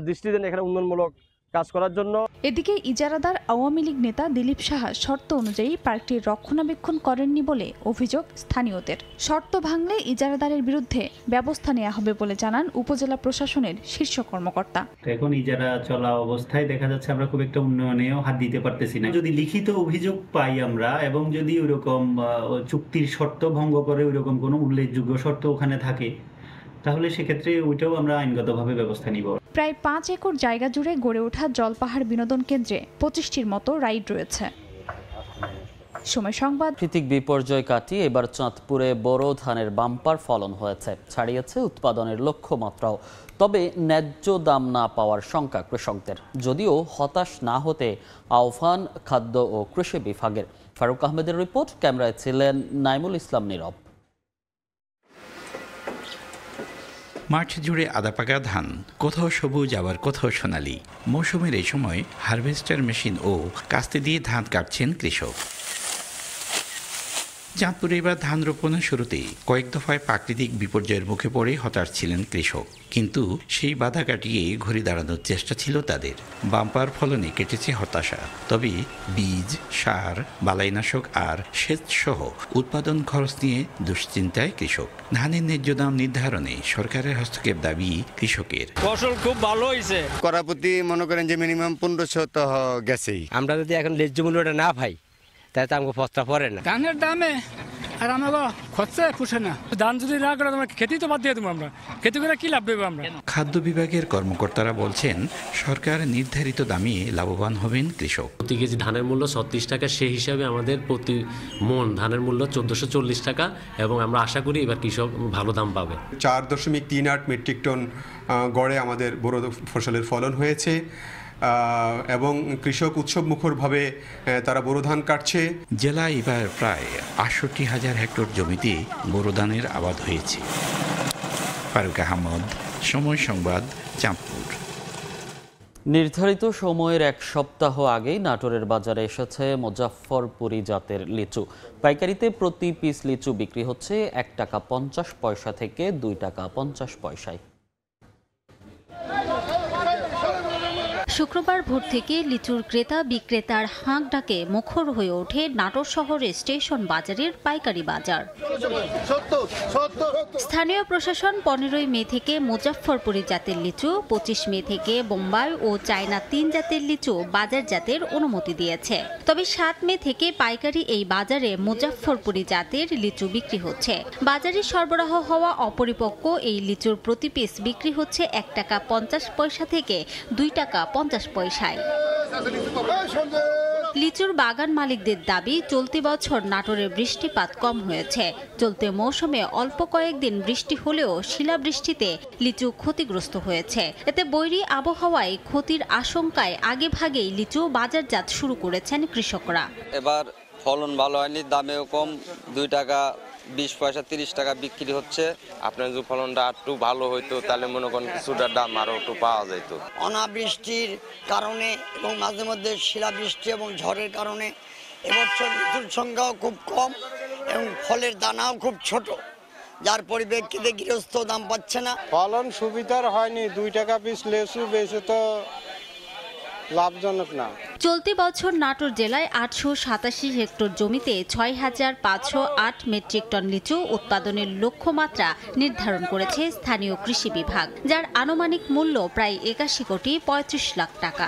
দৃষ্টি দেন এখানে উন্নয়নমূলক কাজ করার জন্য। এদিকে ইজারাদার আওয়ামী লীগ নেতা দিলীপ সাহা শর্ত অনুযায়ী পার্কটির রক্ষণাবেক্ষণ করেননি বলে অভিযোগ স্থানীয়দের। শর্ত ভাঙলে ইজারাদারের বিরুদ্ধে ব্যবস্থা নেওয়া হবে বলে জানান উপজেলা প্রশাসনের শীর্ষ কর্মকর্তা। এখন ইজারা চলা অবস্থায় দেখা যাচ্ছে আমরা খুব একটা উন্নয়নেও হাত দিতে পারতেছি না। যদি লিখিত অভিযোগ পাই আমরা এবং যদি ওইরকম চুক্তির শর্ত ভঙ্গ করে ওইরকম কোনো উল্লেখযোগ্য শর্ত ওখানে থাকে তাহলে সেক্ষেত্রে ওইটাও আমরা আইনগতভাবে ব্যবস্থা নিব। প্রায় 5 একর জায়গা জুড়ে গড়ে ওঠা জলপাহাড় বিনোদন কেন্দ্রে 25টির মতো রাইড রয়েছে। সময় সংবাদ। প্রাকৃতিক বিপর্যয় কাটিয়ে এবার চাঁদপুরে বোরো ধানের বাম্পার ফলন হয়েছে, ছাড়িয়েছে উৎপাদনের লক্ষ্যমাত্রাও। তবে ন্যায্য দাম না পাওয়ার শঙ্কা কৃষকদের, যদিও হতাশ না হতে আহ্বান খাদ্য ও কৃষি বিভাগের। ফারুক আহমেদের রিপোর্ট, ক্যামেরায় ছিলেন নাইমুল ইসলাম নীরব। মাঠ জুড়ে আদা পাকা ধান, কোথাও সবুজ আবার কোথাও সোনালি। মৌসুমের এই সময় হারভেস্টার মেশিন ও কাস্তে দিয়ে ধান কাটছেন কৃষক। চাঁদপুরে এবার ধান রোপণের শুরুতেই কয়েক দফায় প্রাকৃতিক বিপর্যয়ের মুখে পড়ে হতাশ ছিলেন কৃষক, কিন্তু সেই বাধা কাটিয়ে ঘুরে দাঁড়ানোর চেষ্টা ছিল তাদের। বাম্পার ফলনে কেটেছে হতাশা, তবে বীজ, সার, বালাইনাশক আর সেচ সহ উৎপাদন খরচ নিয়ে দুশ্চিন্তায় কৃষক। ধানের ন্যায্য দাম নির্ধারণে সরকারের হস্তক্ষেপ দাবি কৃষকের। ফসল খুব ভালো হয়েছে, করাপতি মনে করেন যে মিনিমাম 1500 তো গেছেই। আমরা যদি এখন ন্যায্য মূল্যটা না পাই তাহলে তো আমাকে পস্তা পড়ে না। ধানের দামে আর আমাকে খরচা পুষে না। ধান যদি না করে তোমার খেতে তো বাদ দিয়ে দেবো আমরা, খেতে করে কি লাভ দেবো আমরা? খাদ্য বিভাগের কর্মকর্তারা বলছেন সরকার নির্ধারিত দামে লাভবান হবেন কৃষক। প্রতি কেজি ধানের মূল্য 36 টাকা, সেই হিসাবে আমাদের প্রতি মন ধানের মূল্য 1440 টাকা এবং আমরা আশা করি এবার কৃষক ভালো দাম পাবে। 4.38 মেট্রিক টন গড়ে আমাদের বোরো ফসলের ফলন হয়েছে এবং কৃষক উৎসব মুখরভাবে তারা বোরো ধান কাটছে। জেলায় এবার প্রায় 68,000 হেক্টর জমিতে বোরো ধানের আবাদ হয়েছে। ফারুক আহমদ, সময় সংবাদ, চাঁদপুর। নির্ধারিত সময়ের 1 সপ্তাহ আগেই নাটোরের বাজারে এসেছে মুজাফফরপুরি জাতের লিচু। পাইকারিতে প্রতি পিস লিচু বিক্রি হচ্ছে 1 টাকা 50 পয়সা থেকে 2 টাকা 50 পয়সায়। শুক্রবার ভোর থেকে লিচুর ক্রেতা বিক্রেতার হাঁক ডাকে মুখর হয়ে ওঠে নাটোর শহরের স্টেশন বাজারের পাইকারি বাজার। স্থানীয় প্রশাসন 15 মে থেকে মুজাফফরপুরি জাতের লিচু, 25 মে থেকে বোম্বাই ও চায়না 3 জাতের লিচু বাজারজাতের অনুমতি দিয়েছে। তবে 7 মে থেকে পাইকারি এই বাজারে মুজাফফরপুরি জাতের লিচু বিক্রি হচ্ছে। বাজারে সরবরাহ হওয়া অপরিপক্ক এই লিচুর প্রতি পিস বিক্রি হচ্ছে 1 টাকা 50 পয়সা থেকে 2 টাকা 50 পয়সায়। লিচুর বাগান মালিকদের দাবি, চলতি বছর নাটোরে বৃষ্টিপাত কম হয়েছে। চলতি মৌসুমে অল্প কয়েকদিন বৃষ্টি হলেও শিলাবৃষ্টিতে লিচু ক্ষতিগ্রস্ত হয়েছে। এতে বৈরী আবহাওয়ায় ক্ষতির আশঙ্কায় আগেভাগেই লিচু বাজারজাত শুরু করেছেন কৃষকরা। এবার ফলন ভালো হয়নি, দামেও কম, 2 টাকা 20 পয়সা 30 টাকা বিক্রি হচ্ছে। আপনার যদি ফলনটা একটু ভালো হইতো তাহলে মনে করেন কিছুটার দাম আরো একটু পাওয়া যেত। অনাবৃষ্টির কারণে এবং মাঝে মধ্যে শিলাবৃষ্টি এবং ঝড়ের কারণে এবছর লিচুর সংখ্যাও খুব কম এবং ফলের দানাও খুব ছোট, যার পরিপ্রেক্ষিতে গৃহস্থ দাম পাচ্ছে না। ফলন সুবিধার হয়নি, 2 টাকা পিস লেসু বেচে তো লাভজনক না। চলতি বছর নাটোর জেলায় 887 হেক্টর জমিতে 6,508 মেট্রিক টন লিচু উৎপাদনের লক্ষ্যমাত্রা নির্ধারণ করেছে স্থানীয় কৃষি বিভাগ, যার আনুমানিক মূল্য প্রায় 81 কোটি 35 লাখ টাকা।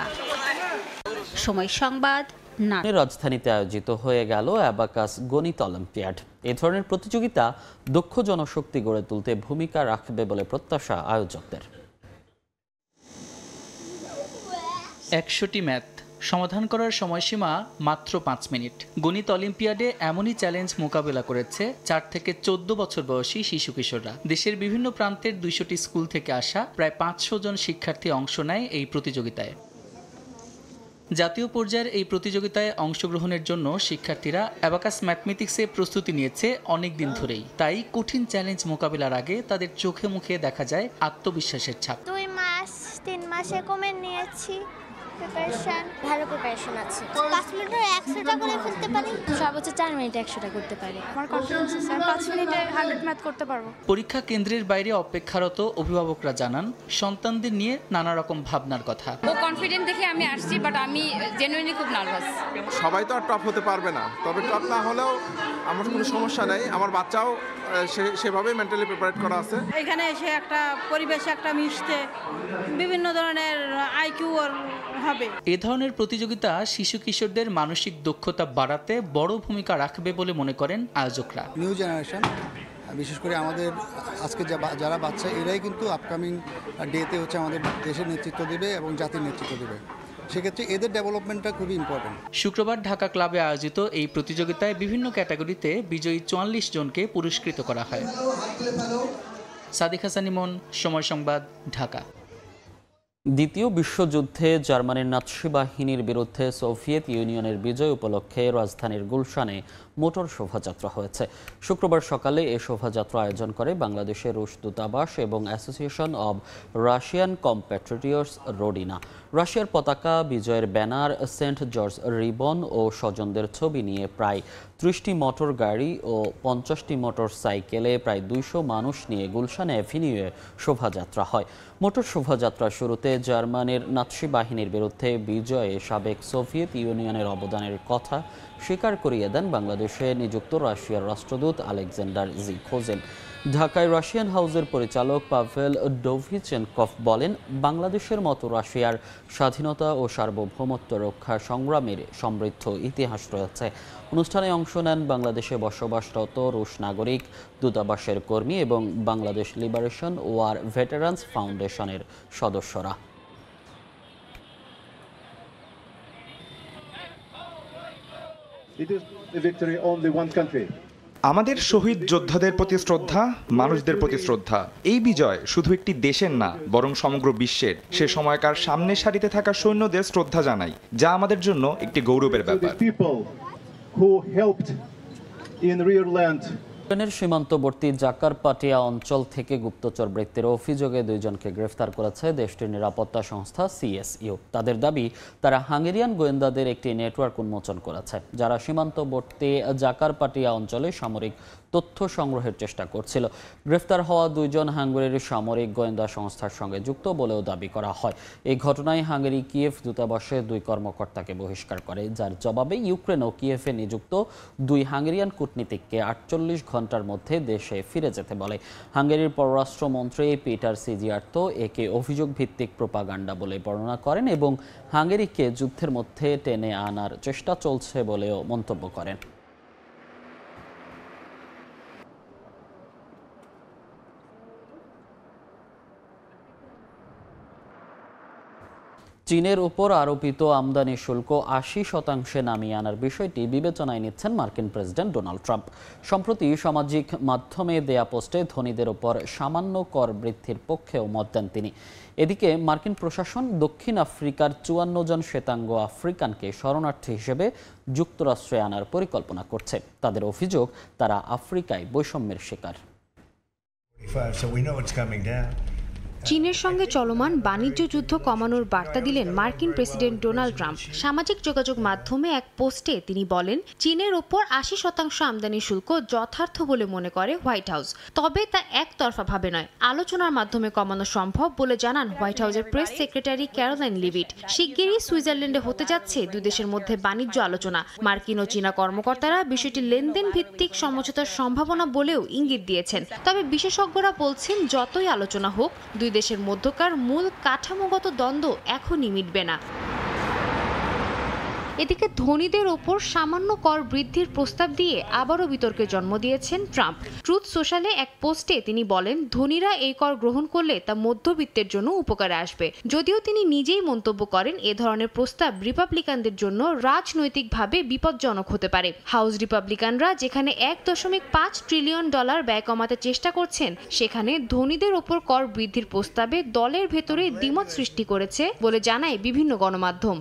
সময় সংবাদ। রাজধানীতে আয়োজিত হয়ে গেল অ্যাবাকাস গণিত অলিম্পিয়াড। এ ধরনের প্রতিযোগিতা দক্ষ জনশক্তি গড়ে তুলতে ভূমিকা রাখবে বলে প্রত্যাশা আয়োজকদের। 100টি ম্যাথ সমাধান করার সময়সীমা মাত্র 5 মিনিট। গণিত অলিম্পিয়াডে এমনই চ্যালেঞ্জ মোকাবেলা করেছে 4 থেকে 14 বছর বয়সী শিশু কিশোররা। দেশের বিভিন্ন প্রান্তের 200টি স্কুল থেকে আসা প্রায় 500 জন শিক্ষার্থী অংশ নেয় এই প্রতিযোগিতায়। জাতীয় পর্যায়ের এই প্রতিযোগিতায় অংশগ্রহণের জন্য শিক্ষার্থীরা অ্যাবাকাস ম্যাথমেটিক্সে প্রস্তুতি নিয়েছে অনেক দিন ধরেই। তাই কঠিন চ্যালেঞ্জ মোকাবেলার আগে তাদের চোখে মুখে দেখা যায় আত্মবিশ্বাসের ছাপ। 2 মাস 3 মাসে কমে নিয়েছি প্রিপারেশন, ভালো প্রিপারেশন আছে। 5 মিনিটে 100টা করে ফেলতে পারি, সর্বোচ্চ 4 মিনিটে 100টা করতে পারি। আমার কনফিডেন্স আছে 5 মিনিটে 100 ম্যাথ করতে পারবো। পরীক্ষা কেন্দ্রের বাইরে অপেক্ষারত অভিভাবকরা জানান সন্তানদের নিয়ে নানা রকম ভাবনার কথা। ও কনফিডেন্ট দেখে আমি আসছি, বাট আমি জেনুইনলি খুব নার্ভাস। সবাই তো আর টপ হতে পারবে না, তবে টপ না হলেও আমার কোনো সমস্যা নাই। আমার বাচ্চাও সেভাবে মেন্টালি প্রিপেয়ার করা আছে। এখানে এসে একটা পরিবেশে একটা মিশতে বিভিন্ন ধরনের আইকিউ হবে। এ ধরনের প্রতিযোগিতা শিশু কিশোরদের মানসিক দক্ষতা বাড়াতে বড় ভূমিকা রাখবে বলে মনে করেন আয়োজকরা। নিউ জেনারেশন, বিশেষ করে আমাদের আজকে যারা বাচ্চা, এরাই কিন্তু আপকামিং ডেতে হচ্ছে আমাদের দেশের নেতৃত্ব দেবে এবং জাতির নেতৃত্ব দেবে। সেক্ষেত্রে এদের ডেভেলপমেন্টটা খুবই ইম্পর্টেন্ট। শুক্রবার ঢাকা ক্লাবে আয়োজিত এই প্রতিযোগিতায় বিভিন্ন ক্যাটাগরিতে বিজয়ী 44 জনকে পুরস্কৃত করা হয়। সাদিক হাসান ইমন, সময় সংবাদ, ঢাকা। দ্বিতীয় বিশ্বযুদ্ধে জার্মানির নাৎসি বাহিনীর বিরুদ্ধে সোভিয়েত ইউনিয়নের বিজয় উপলক্ষে রাজধানীর গুলশানে মোটর শোভাযাত্রা হয়েছে। শুক্রবার সকালে এ শোভাযাত্রা আয়োজন করে বাংলাদেশের রুশ দূতাবাস এবং অ্যাসোসিয়েশন অব রাশিয়ান কম্প্যাট্রিয়টস রোডিনা। রাশিয়ার পতাকা, বিজয়ের ব্যানার, সেন্ট জর্জ রিবন ও স্বজনদের ছবি নিয়ে প্রায় 30টি মোটর গাড়ি ও 50টি মোটর সাইকেলে প্রায় 200 মানুষ নিয়ে গুলশান অ্যাভিনিউয়ে শোভাযাত্রা হয়। মোটর শোভাযাত্রার শুরুতে জার্মানির নাৎসি বাহিনীর বিরুদ্ধে বিজয়ে সাবেক সোভিয়েত ইউনিয়নের অবদানের কথা স্বীকার করিয়ে দেন বাংলাদেশে নিযুক্ত রাশিয়ার রাষ্ট্রদূত আলেকজান্ডার জিখোজেন। ঢাকায় রাশিয়ান হাউসের পরিচালক পাভেল ডোভিচেনকভ বলেন, বাংলাদেশের মতো রাশিয়ার স্বাধীনতা ও সার্বভৌমত্ব রক্ষা সংগ্রামের সমৃদ্ধ ইতিহাস রয়েছে। অনুষ্ঠানে অংশ নেন বাংলাদেশে বসবাসরত রুশ নাগরিক, দূতাবাসের কর্মী এবং বাংলাদেশ লিবারেশন ওয়ার ভেটারান্স ফাউন্ডেশনের সদস্যরা। আমাদের শহীদ যোদ্ধাদের প্রতি শ্রদ্ধা, মানুষদের প্রতি শ্রদ্ধা। এই বিজয় শুধু একটি দেশের না, বরং সমগ্র বিশ্বের। সে সময়কার সামনের সারিতে থাকা সৈন্যদের শ্রদ্ধা জানাই, যা আমাদের জন্য একটি গৌরবের ব্যাপার। ইউক্রেনের সীমান্তবর্তী জাকারপাটিয়া অঞ্চল থেকে গুপ্তচর বৃত্তির অভিযোগে 2 জনকে গ্রেফতার করেছে দেশটির নিরাপত্তা সংস্থা সিএসইউ। তাদের দাবি, তারা হাঙ্গেরিয়ান গোয়েন্দাদের একটি নেটওয়ার্ক উন্মোচন করেছে, যারা সীমান্তবর্তী জাকারপাটিয়া অঞ্চলে সামরিক তথ্য সংগ্রহের চেষ্টা করছিল। গ্রেফতার হওয়া 2 জন হাঙ্গেরির সামরিক গোয়েন্দা সংস্থার সঙ্গে যুক্ত বলেও দাবি করা হয়। এই ঘটনায় হাঙ্গেরি কিয়েভ দূতাবাসে 2 কর্মকর্তাকে বহিষ্কার করে, যার জবাবে ইউক্রেন ও কিয়েভে নিযুক্ত 2 হাঙ্গেরিয়ান কূটনীতিককে 48 ঘন্টার মধ্যে দেশে ফিরে যেতে বলে। হাঙ্গেরির পররাষ্ট্রমন্ত্রী পিটার সিজিয়ার্তো একে অভিযোগ ভিত্তিক প্রোপাগান্ডা বলে বর্ণনা করেন এবং হাঙ্গেরিকে যুদ্ধের মধ্যে টেনে আনার চেষ্টা চলছে বলেও মন্তব্য করেন। চীনের উপর আরোপিত আমদানি শুল্ক 80% নামিয়ে আনার বিষয়টি বিবেচনায় নিচ্ছেন মার্কিন প্রেসিডেন্ট ডোনাল্ড ট্রাম্প। সম্প্রতি সামাজিক মাধ্যমে দেয়া পোস্টে ধনীদের উপর সামান্য কর বৃদ্ধির পক্ষেও মত দেন তিনি। এদিকে মার্কিন প্রশাসন দক্ষিণ আফ্রিকার 54 জন শ্বেতাঙ্গ আফ্রিকানকে শরণার্থী হিসেবে যুক্তরাষ্ট্রে আনার পরিকল্পনা করছে। তাদের অভিযোগ, তারা আফ্রিকায় বৈষম্যের শিকার। চীনের সঙ্গে চলমান বাণিজ্য যুদ্ধ কমানোর বার্তা দিলেন মার্কিন প্রেসিডেন্ট ডোনাল্ড ট্রাম্প। সামাজিক যোগাযোগ মাধ্যমে এক পোস্টে তিনি বলেন, চীনের ওপর ৮০% আমদানি শুল্ক যথার্থ বলে মনে করে হোয়াইট হাউস, তবে তা একতরফাভাবে নয়, আলোচনার মাধ্যমে কমানো সম্ভব বলে জানান হোয়াইট হাউসের প্রেস সেক্রেটারি ক্যারোলাইন লিভিট। শিগগিরই সুইজারল্যান্ডে হতে যাচ্ছে দুই দেশের মধ্যে বাণিজ্য আলোচনা। মার্কিন ও চীনা কর্মকর্তারা বিষয়টি লেনদেন ভিত্তিক সমঝোতার সম্ভাবনা বলেও ইঙ্গিত দিয়েছেন। তবে বিশেষজ্ঞরা বলছেন, যতই আলোচনা হোক, দুই দেশের মধ্যকার মূল কাঠামোগত দ্বন্দ্ব এখনই মিটবে না। এদিকে ধনীদের ওপর সামান্য কর বৃদ্ধির প্রস্তাব দিয়ে আবারও বিতর্কের জন্ম দিয়েছেন ট্রাম্প। ট্রুথ সোশ্যালে এক পোস্টে তিনি বলেন, ধনীরা এই কর গ্রহণ করলে তা মধ্যবিত্তের জন্য উপকারে আসবে। যদিও তিনি নিজেই মন্তব্য করেন, এ ধরনের প্রস্তাব রিপাবলিকানদের জন্য রাজনৈতিকভাবে বিপজ্জনক হতে পারে। হাউস রিপাবলিকানরা যেখানে $1.5 ট্রিলিয়ন ব্যয় কমাতে চেষ্টা করছেন, সেখানে ধনীদের ওপর কর বৃদ্ধির প্রস্তাবে দলের ভেতরে দ্বিমত সৃষ্টি করেছে বলে জানায় বিভিন্ন গণমাধ্যম।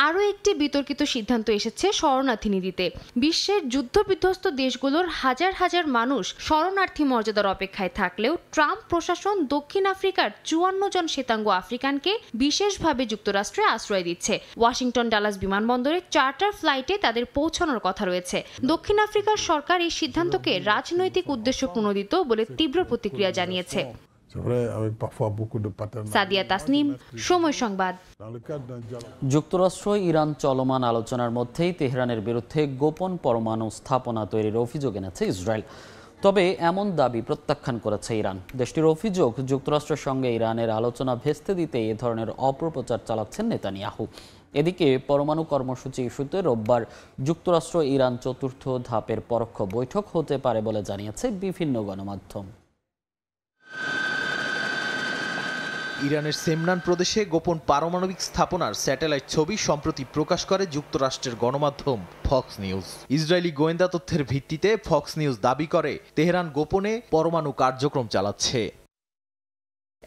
আরও একটি বিতর্কিত সিদ্ধান্ত এসেছে শরণার্থী নীতিতে। বিশ্বের যুদ্ধবিধ্বস্ত দেশগুলোর হাজার হাজার মানুষ শরণার্থী মর্যাদার অপেক্ষায় থাকলেও ট্রাম্প প্রশাসন দক্ষিণ আফ্রিকার 54 জন শ্বেতাঙ্গ আফ্রিকানকে বিশেষভাবে যুক্তরাষ্ট্রে আশ্রয় দিচ্ছে। ওয়াশিংটন ডালাস বিমানবন্দরে চার্টার ফ্লাইটে তাদের পৌঁছানোর কথা রয়েছে। দক্ষিণ আফ্রিকার সরকার এই সিদ্ধান্তকে রাজনৈতিক উদ্দেশ্য প্রণোদিত বলে তীব্র প্রতিক্রিয়া জানিয়েছে। সাদিয়া তাসনিম, সময় সংবাদ। যুক্তরাষ্ট্র ইরান চলমান আলোচনার মধ্যেই তেহরানের বিরুদ্ধে গোপন পরমাণু স্থাপনা তৈরির অভিযোগ এনেছে ইসরায়েল। তবে এমন দাবি প্রত্যাখ্যান করেছে ইরান। দেশটির অভিযোগ, যুক্তরাষ্ট্রের সঙ্গে ইরানের আলোচনা ভেস্তে দিতে এ ধরনের অপপ্রচার চালাচ্ছেন নেতানিয়াহু। এদিকে পরমাণু কর্মসূচি ইস্যুতে রোববার যুক্তরাষ্ট্র ইরান চতুর্থ ধাপের পরোক্ষ বৈঠক হতে পারে বলে জানিয়েছে বিভিন্ন গণমাধ্যম। ইরানের সেমনান প্রদেশে গোপন পারমাণবিক স্থাপনার স্যাটেলাইট ছবি সম্প্রতি প্রকাশ করে যুক্তরাষ্ট্রের গণমাধ্যম ফক্স নিউজ। ইসরায়েলি গোয়েন্দা তথ্যের ভিত্তিতে ফক্স নিউজ দাবি করে, তেহরান গোপনে পরমাণু কার্যক্রম চালাচ্ছে।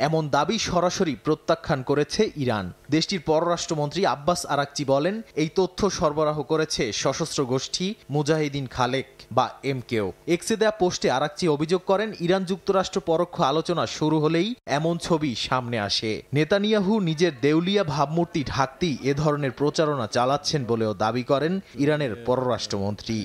এমন দাবি সরাসরি প্রত্যাখ্যান করেছে ইরান। দেশটির পররাষ্ট্রমন্ত্রী আব্বাস আরাকচি বলেন, এই তথ্য সরবরাহ করেছে সশস্ত্র গোষ্ঠী মুজাহিদিন খালেক বা এমকেও। এক্সে দেয়া পোস্টে আরাকচি অভিযোগ করেন, ইরান যুক্তরাষ্ট্র পরোক্ষ আলোচনা শুরু হলেই এমন ছবি সামনে আসে। নেতানিয়াহু নিজের দেউলিয়া ভাবমূর্তি ঢাকতেই এ ধরনের প্রচারণা চালাচ্ছেন বলেও দাবি করেন ইরানের পররাষ্ট্রমন্ত্রী।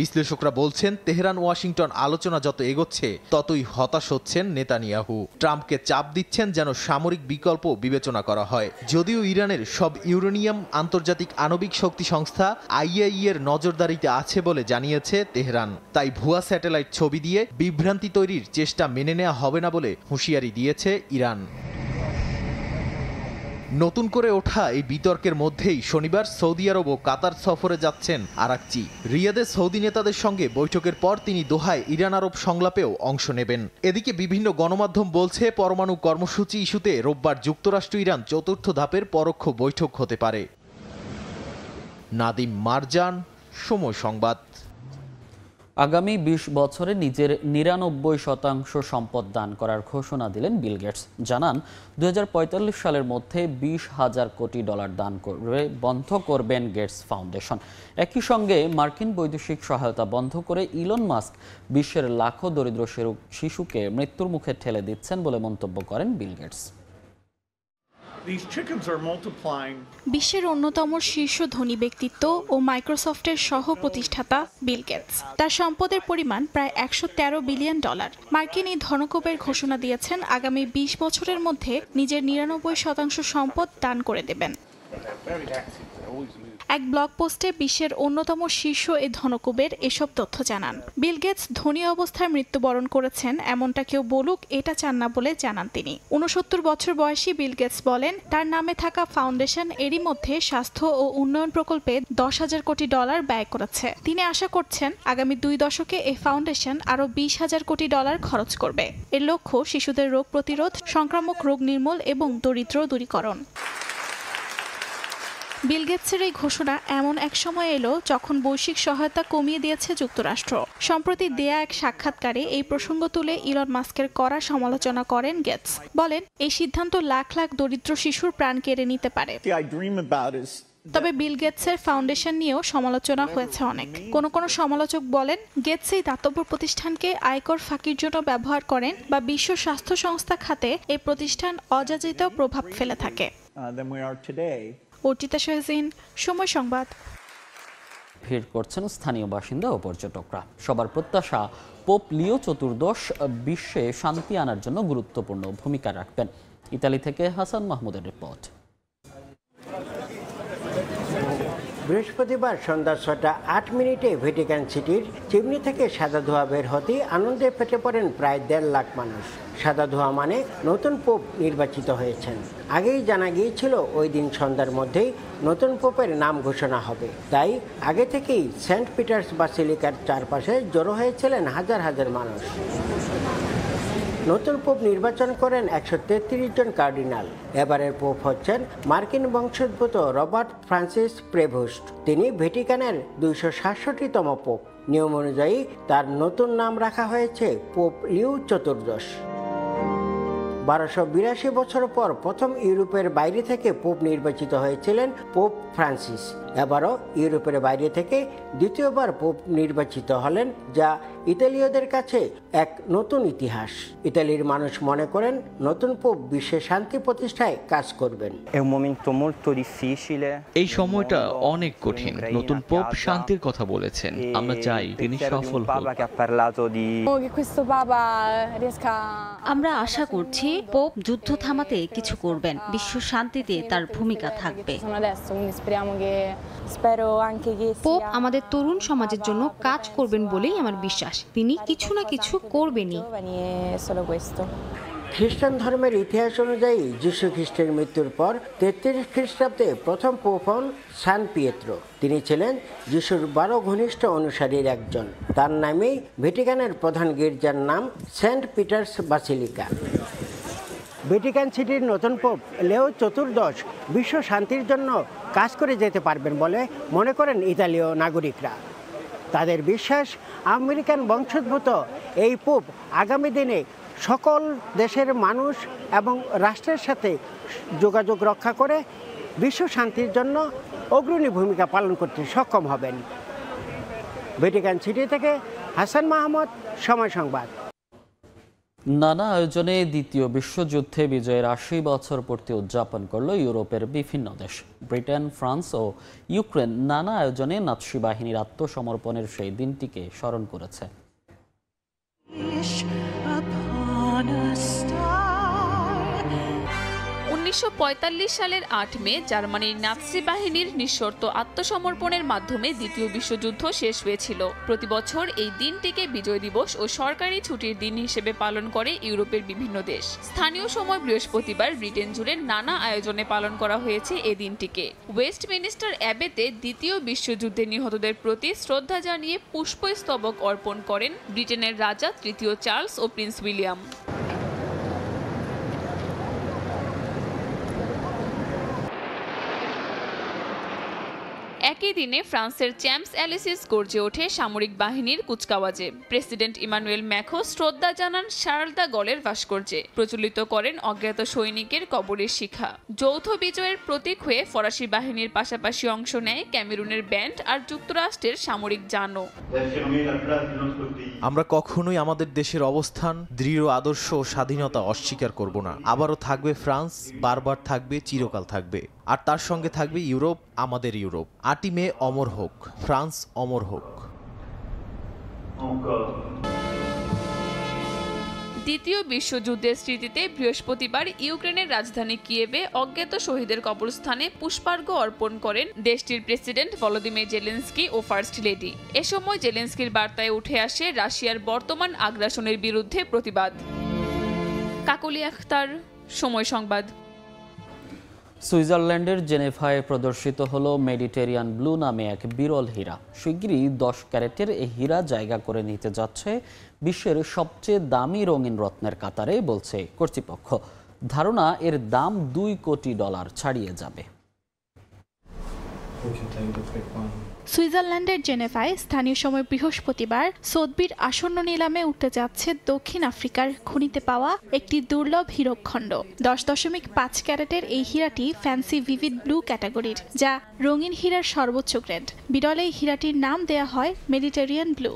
বিশ্লেষকরা বলছেন, তেহরান ওয়াশিংটন আলোচনা যত এগোচ্ছে ততই হতাশ হচ্ছেন নেতানিয়াহু। ট্রাম্পকে চাপ দিচ্ছেন যেন সামরিক বিকল্প বিবেচনা করা হয়। যদিও ইরানের সব ইউরেনিয়াম আন্তর্জাতিক আণবিক শক্তি সংস্থা IAEA এর নজরদারিতে আছে বলে জানিয়েছে তেহরান। তাই ভুয়া স্যাটেলাইট ছবি দিয়ে বিভ্রান্তি তৈরির চেষ্টা মেনে নেওয়া হবে না বলে হুঁশিয়ারি দিয়েছে ইরান। নতুন করে ওঠা এই বিতর্কের মধ্যেই শনিবার সৌদি আরব ও কাতার সফরে যাচ্ছেন আরাকচি। রিয়াদে সৌদি নেতাদের সঙ্গে বৈঠকের পর তিনি দোহায় ইরান আরব সংলাপেও অংশ নেবেন। এদিকে বিভিন্ন গণমাধ্যম বলছে, পরমাণু কর্মসূচি ইস্যুতে রোববার যুক্তরাষ্ট্র ইরান চতুর্থ ধাপের পরোক্ষ বৈঠক হতে পারে। নাদিম মারজান, সময় সংবাদ। আগামী 20 বছরে নিজের 99% সম্পদ দান করার ঘোষণা দিলেন বিল গেটস। জানান, 2045 সালের মধ্যে $20,000 কোটি দান করে বন্ধ করবেন গেটস ফাউন্ডেশন। একই সঙ্গে মার্কিন বৈদেশিক সহায়তা বন্ধ করে ইলন মাস্ক বিশ্বের লাখো দরিদ্র শিশুকে মৃত্যুর মুখে ঠেলে দিচ্ছেন বলে মন্তব্য করেন বিল গেটস। বিশ্বের অন্যতম শীর্ষ ধনী ব্যক্তিত্ব ও মাইক্রোসফটের সহ প্রতিষ্ঠাতা বিল গেটস, তার সম্পদের পরিমাণ প্রায় $113 বিলিয়ন। মার্কিন এই ধনকুবের ঘোষণা দিয়েছেন আগামী 20 বছরের মধ্যে নিজের 99% সম্পদ দান করে দেবেন। এক ব্লগ পোস্টে বিশ্বের অন্যতম শীর্ষ এই ধনকুবের এসব তথ্য জানান। বিল গেটস ধনী অবস্থায় মৃত্যুবরণ করেছেন এমনটা কেউ বলুক এটা চান না বলে জানান তিনি। 69 বছর বয়সী বিল গেটস বলেন, তার নামে থাকা ফাউন্ডেশন এরই মধ্যে স্বাস্থ্য ও উন্নয়ন প্রকল্পে $10,000 কোটি ব্যয় করেছে। তিনি আশা করছেন আগামী 2 দশকে এই ফাউন্ডেশন আরও $20,000 কোটি খরচ করবে। এর লক্ষ্য শিশুদের রোগ প্রতিরোধ, সংক্রামক রোগ নির্মূল এবং দরিদ্র দূরীকরণ। বিল গেটসের এই ঘোষণা এমন এক সময় এলো যখন বৈশ্বিক সহায়তা কমিয়ে দিয়েছে যুক্তরাষ্ট্র। সম্প্রতি দেয়া এক সাক্ষাৎকারে এই প্রসঙ্গ তুলে ইলন মাস্কের কড়া সমালোচনা করেন গেটস। বলেন, এই সিদ্ধান্ত লাখ লাখ দরিদ্র শিশুর প্রাণ কেড়ে নিতে পারে। তবে বিল গেটসের ফাউন্ডেশন নিয়েও সমালোচনা হয়েছে অনেক। কোনো সমালোচক বলেন গেটস এই দাতব্য প্রতিষ্ঠানকে আয়কর ফাঁকির জন্য ব্যবহার করেন বা বিশ্ব স্বাস্থ্য সংস্থা খাতে এই প্রতিষ্ঠান অযাচিত প্রভাব ফেলে থাকে। অর্চিতা শাহজিন, সময় সংবাদ। ভিড় করছেন স্থানীয় বাসিন্দা ও পর্যটকরা। সবার প্রত্যাশা পোপ লিও চতুর্দশ বিশ্বে শান্তি আনার জন্য গুরুত্বপূর্ণ ভূমিকা রাখবেন। ইতালি থেকে হাসান মাহমুদের রিপোর্ট। বৃহস্পতিবার সন্ধ্যা 6:08 ভ্যাটিকান সিটির চিমনি থেকে সাদা ধোঁয়া বের হতেই আনন্দে ফেটে পড়েন প্রায় 1.5 লাখ মানুষ। সাদা ধোঁয়া মানে নতুন পোপ নির্বাচিত হয়েছেন। আগেই জানা গিয়েছিল ওই দিন সন্ধ্যার মধ্যেই নতুন পোপের নাম ঘোষণা হবে। তাই আগে থেকেই সেন্ট পিটার্স বাসিলিকার চারপাশে জড়ো হয়েছিলেন হাজার হাজার মানুষ। নতুন পোপ নির্বাচন করেন 133 জন কার্ডিনাল। এবারের পোপ হচ্ছেন মার্কিন বংশোদ্ভূত রবার্ট ফ্রান্সিস প্রেভোস্ট। তিনি ভ্যাটিকানের 267তম পোপ। নিয়ম অনুযায়ী তার নতুন নাম রাখা হয়েছে পোপ লিও চতুর্দশ। 1282 বছর পর প্রথম ইউরোপের বাইরে থেকে পোপ নির্বাচিত হয়েছিলেন পোপ ফ্রান্সিস। এবারও ইউরোপের বাইরে থেকে দ্বিতীয়বার পোপ নির্বাচিত হলেন, যা ইতালীয়দের কাছে এক নতুন ইতিহাস। ইতালির মানুষ মনে করেন নতুন পোপ বিশ্বে শান্তি প্রতিষ্ঠায় কাজ করবেন। এই সময়টা অনেক কঠিন। নতুন পোপ শান্তির কথা বলেছেন, আমরা চাই তিনি সফল হোক। আমরা আশা করছি পোপ যুদ্ধ থামাতে কিছু করবেন, বিশ্ব শান্তিতে তার ভূমিকা থাকবে। পোপ আমাদের তরুণ সমাজের জন্য কাজ করবেন বলেই আমার বিশ্বাস। তিনি কিছু না কিছু করবেনই। খ্রিস্টান ধর্মের ইতিহাস অনুযায়ী যীশু খ্রিস্টের মৃত্যুর পর 33 খ্রিস্টাব্দে প্রথম পোপ হন সান পিয়েত্রো। তিনি ছিলেন যিশুর 12 ঘনিষ্ঠ অনুসারীর একজন। তার নামেই ভ্যাটিকানের প্রধান গির্জার নাম সেন্ট পিটার্স বাসিলিকা। ভ্যাটিকান সিটির নতুন পোপ লিও চতুর্দশ বিশ্ব শান্তির জন্য কাজ করে যেতে পারবেন বলে মনে করেন ইতালীয় নাগরিকরা। তাদের বিশ্বাস আমেরিকান বংশোদ্ভূত এই পোপ আগামী দিনে সকল দেশের মানুষ এবং রাষ্ট্রের সাথে যোগাযোগ রক্ষা করে বিশ্ব শান্তির জন্য অগ্রণী ভূমিকা পালন করতে সক্ষম হবেন। ভ্যাটিকান সিটি থেকে হাসান মাহমুদ, সময় সংবাদ। নানা আয়োজনে দ্বিতীয় বিশ্বযুদ্ধে বিজয়ের 80 বছর পূর্তি উদযাপন করল ইউরোপের বিভিন্ন দেশ। ব্রিটেন, ফ্রান্স ও ইউক্রেন নানা আয়োজনে নাৎসি বাহিনীর আত্মসমর্পণের সেই দিনটিকে স্মরণ করেছে। 1945 সালের 8 মে জার্মানির নাৎসি বাহিনীর নিঃশর্ত আত্মসমর্পণের মাধ্যমে দ্বিতীয় বিশ্বযুদ্ধ শেষ হয়েছিল। প্রতি বছর এই দিনটিকে বিজয় দিবস ও সরকারি ছুটির দিন হিসেবে পালন করে ইউরোপের বিভিন্ন দেশ। স্থানীয় সময় বৃহস্পতিবার ব্রিটেন জুড়ে নানা আয়োজনে পালন করা হয়েছে এই দিনটিকে। ওয়েস্টমিনিস্টার অ্যাবেতে দ্বিতীয় বিশ্বযুদ্ধে নিহতদের প্রতি শ্রদ্ধা জানিয়ে পুষ্পস্তবক অর্পণ করেন ব্রিটেনের রাজা তৃতীয় চার্লস ও প্রিন্স উইলিয়াম। একই দিনে ফ্রান্সের চ্যাম্পস এলিসিস গর্জে ওঠে সামরিক বাহিনীর কুচকাওয়াজে। প্রেসিডেন্ট ইমানুয়েল ম্যাক্রো শ্রদ্ধা জানান শার্ল দ্য গলের ভাস্কর্যে, প্রচলিত করেন অজ্ঞাত সৈনিকের কবরের শিখা। যৌথ বিজয়ের প্রতীক হয়ে ফরাসি বাহিনীর পাশাপাশি অংশ নেয় ক্যামেরুনের ব্যান্ড আর যুক্তরাষ্ট্রের সামরিক যানও। আমরা কখনোই আমাদের দেশের অবস্থান, দৃঢ় আদর্শ ও স্বাধীনতা অস্বীকার করব না। আবারও থাকবে ফ্রান্স, বারবার থাকবে, চিরকাল থাকবে। আর তার সঙ্গে থাকবে ইউরোপ, আমাদের ইউরোপ। 8 মে অমর হোক, ফ্রান্স অমর হোক। দ্বিতীয় বিশ্বযুদ্ধের স্মৃতিতে বৃহস্পতিবার ইউক্রেনের রাজধানী কিয়েভে অজ্ঞাত শহীদের কবরস্থানে পুষ্পার্ঘ্য অর্পণ করেন দেশটির প্রেসিডেন্ট ভলোদিমির জেলেনস্কি ও ফার্স্ট লেডি। এ সময় জেলেনস্কির বার্তায় উঠে আসে রাশিয়ার বর্তমান আগ্রাসনের বিরুদ্ধে প্রতিবাদ। কাকলি আখতার, সময় সংবাদ। সুইজারল্যান্ডের জেনেভায় প্রদর্শিত হলো মেডিটেরিয়ান ব্লু নামে এক বিরল হীরা। শিগগিরই 10 ক্যারেটের এই হীরা জায়গা করে নিতে যাচ্ছে বিশ্বের সবচেয়ে দামি রঙিন রত্নের কাতারে, বলছে কর্তৃপক্ষ। ধারণা এর দাম $2 কোটি ছাড়িয়ে যাবে। সুইজারল্যান্ডের জেনেভায় স্থানীয় সময় বৃহস্পতিবার সোথবির আসন্ন নিলামে উঠতে যাচ্ছে দক্ষিণ আফ্রিকার খনিতে পাওয়া একটি দুর্লভ হীরকখণ্ড। 10.5 ক্যারেটের এই হীরাটি ফ্যান্সি ভিভিড ব্লু ক্যাটাগরির, যা রঙিন হীরার সর্বোচ্চ গ্রেড। বিরল এই হীরাটির নাম দেয়া হয় মেডিটেরিয়ান ব্লু।